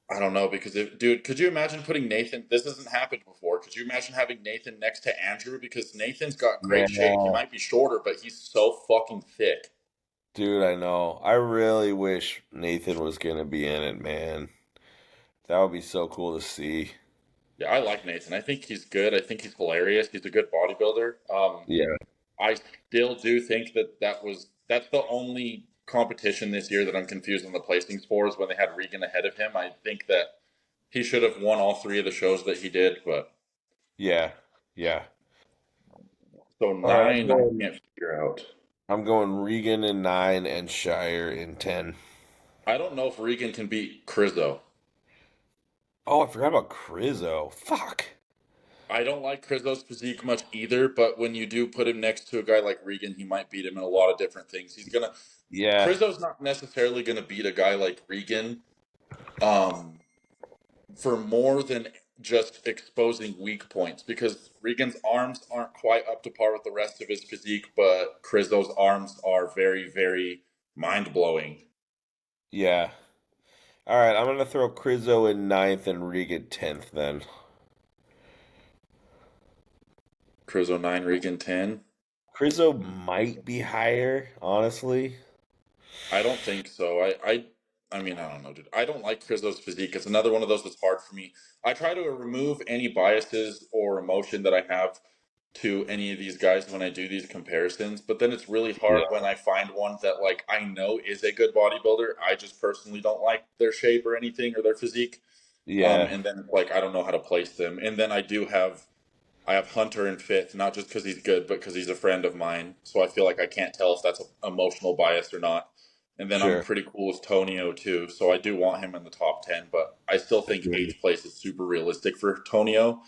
I don't know because if, dude, could you imagine putting Nathan? This hasn't happened before. Could you imagine having Nathan next to Andrew? Because Nathan's got great shape. He Yeah. might be shorter, but he's so fucking thick. Dude, I know. I really wish Nathan was gonna be in it, man. That would be so cool to see. Yeah, I like Nathan. I think he's good. I think he's hilarious. He's a good bodybuilder. Yeah. I still do think that that's the only competition this year that I'm confused on the placings for is when they had Regan ahead of him. I think that he should have won all three of the shows that he did, but Yeah. Yeah. so All right, nine I can't figure out. I'm going Regan in 9 and Shire in 10. I don't know if Regan can beat Crizzo. Oh, I forgot about Crizzo. Fuck. I don't like Crizzo's physique much either, but when you do put him next to a guy like Regan, he might beat him in a lot of different things. Yeah. Crizzo's not necessarily gonna beat a guy like Regan. Um, for more than just exposing weak points because Regan's arms aren't quite up to par with the rest of his physique, but Crizzo's arms are very, very mind blowing. Yeah. All right, I'm gonna throw Crizzo in ninth and Regan 10th then. Crizzo 9, Regan 10. Crizzo might be higher, honestly. I don't think so. I mean, I don't know, dude. I don't like Crizzo's physique. It's another one of those that's hard for me. I try to remove any biases or emotion that I have to any of these guys when I do these comparisons, but then it's really hard Yeah. when I find one that like I know is a good bodybuilder. I just personally don't like their shape or anything or their physique. Yeah. And then like I don't know how to place them. And then I have Hunter in fifth, not just because he's good, but because he's a friend of mine. So I feel like I can't tell if that's emotional bias or not. And then I'm Sure. pretty cool with Tonio too, so I do want him in the top 10. But I still think Agree. eighth place is super realistic for Tonio.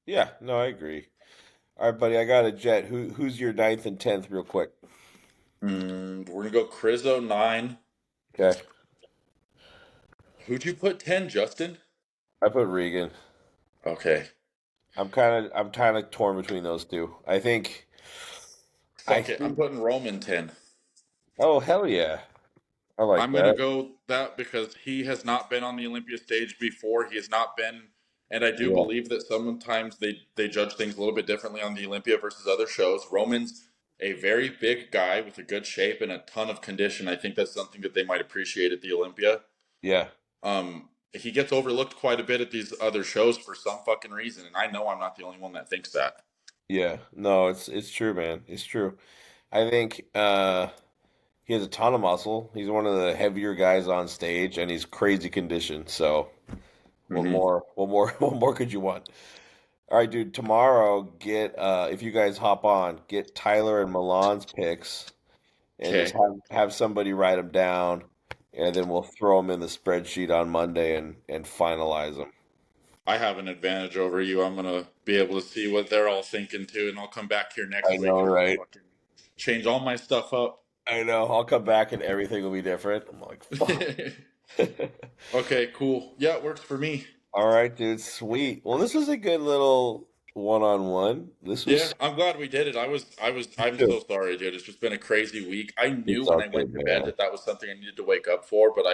Yeah, no, I agree. All right, buddy, I got a jet. Who's your ninth and 10th real quick? We're gonna go Crizzo 9. Okay. Who'd you put 10, Justin? I put Regan. Okay. I'm kind of torn between those two. I Fuck it. I'm think putting Roman 10. oh hell yeah. I like I'm gonna that. go that because he has not been on the Olympia stage before. He has not been, and I do Yeah. believe that sometimes they judge things a little bit differently on the Olympia versus other shows. Roman's a very big guy with a good shape and a ton of condition. I think that's something that they might appreciate at the Olympia. Yeah. He gets overlooked quite a bit at these other shows for some fucking reason, and I know I'm not the only one that thinks that. Yeah. No, it's true, man. It's true. I think he has a ton of muscle. He's one of the heavier guys on stage and he's crazy conditioned. So Mm-hmm. what more could you want? All right, dude, tomorrow get if you guys hop on, get Tyler and Milan's picks and just Okay. have somebody write them down and then we'll throw them in the spreadsheet on Monday and finalize them. I have an advantage over you. I'm gonna be able to see what they're all thinking too, and I'll come back here I next week know, and I'll right? fucking change all my stuff up. I know. I'll come back and everything will be different. I'm like, fuck. Okay, cool. Yeah, it works for me. All right, dude. Sweet. Well, this was a good little one-on-one. This Yeah, was I'm glad we did it. I'm too. so sorry, dude. It's just been a crazy week. I knew It's when all I good, went to bed man. that that was something I needed to wake up for, but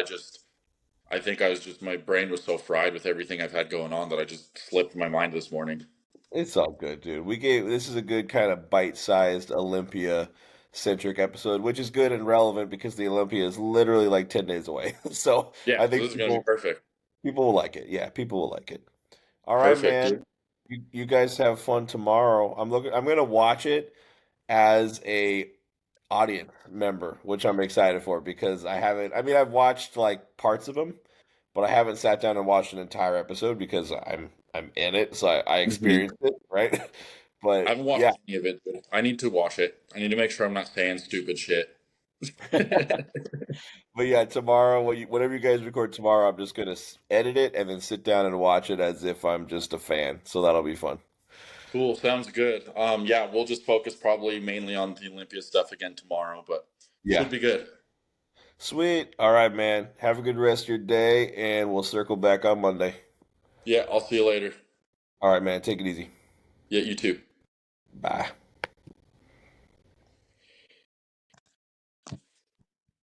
I think I was just my brain was so fried with everything I've had going on that I just slipped my mind this morning. It's all good, dude. This is a good kind of bite-sized Olympia centric episode, which is good and relevant because the Olympia is literally like 10 days away. So Yeah, I so think this is gonna be perfect. people will like it. Yeah, people will like it. All right, Perfect, man. dude. You guys have fun tomorrow. I'm gonna watch it as a audience member, which I'm excited for because I mean I've watched like parts of them, but I haven't sat down and watched an entire episode because I'm in it, so I Hmm. experienced it, right? I But haven't yeah. watched any of it, but I need to watch it. I need to make sure I'm not saying stupid shit. But yeah, tomorrow, whatever you guys record tomorrow, I'm just gonna edit it and then sit down and watch it as if I'm just a fan. So that'll be fun. Cool, sounds good. Yeah, we'll just focus probably mainly on the Olympia stuff again tomorrow, but Yeah. should be good. Sweet. All right, man. Have a good rest of your day, and we'll circle back on Monday. Yeah, I'll see you later. All right, man. Take it easy. Yeah, you too. Bye.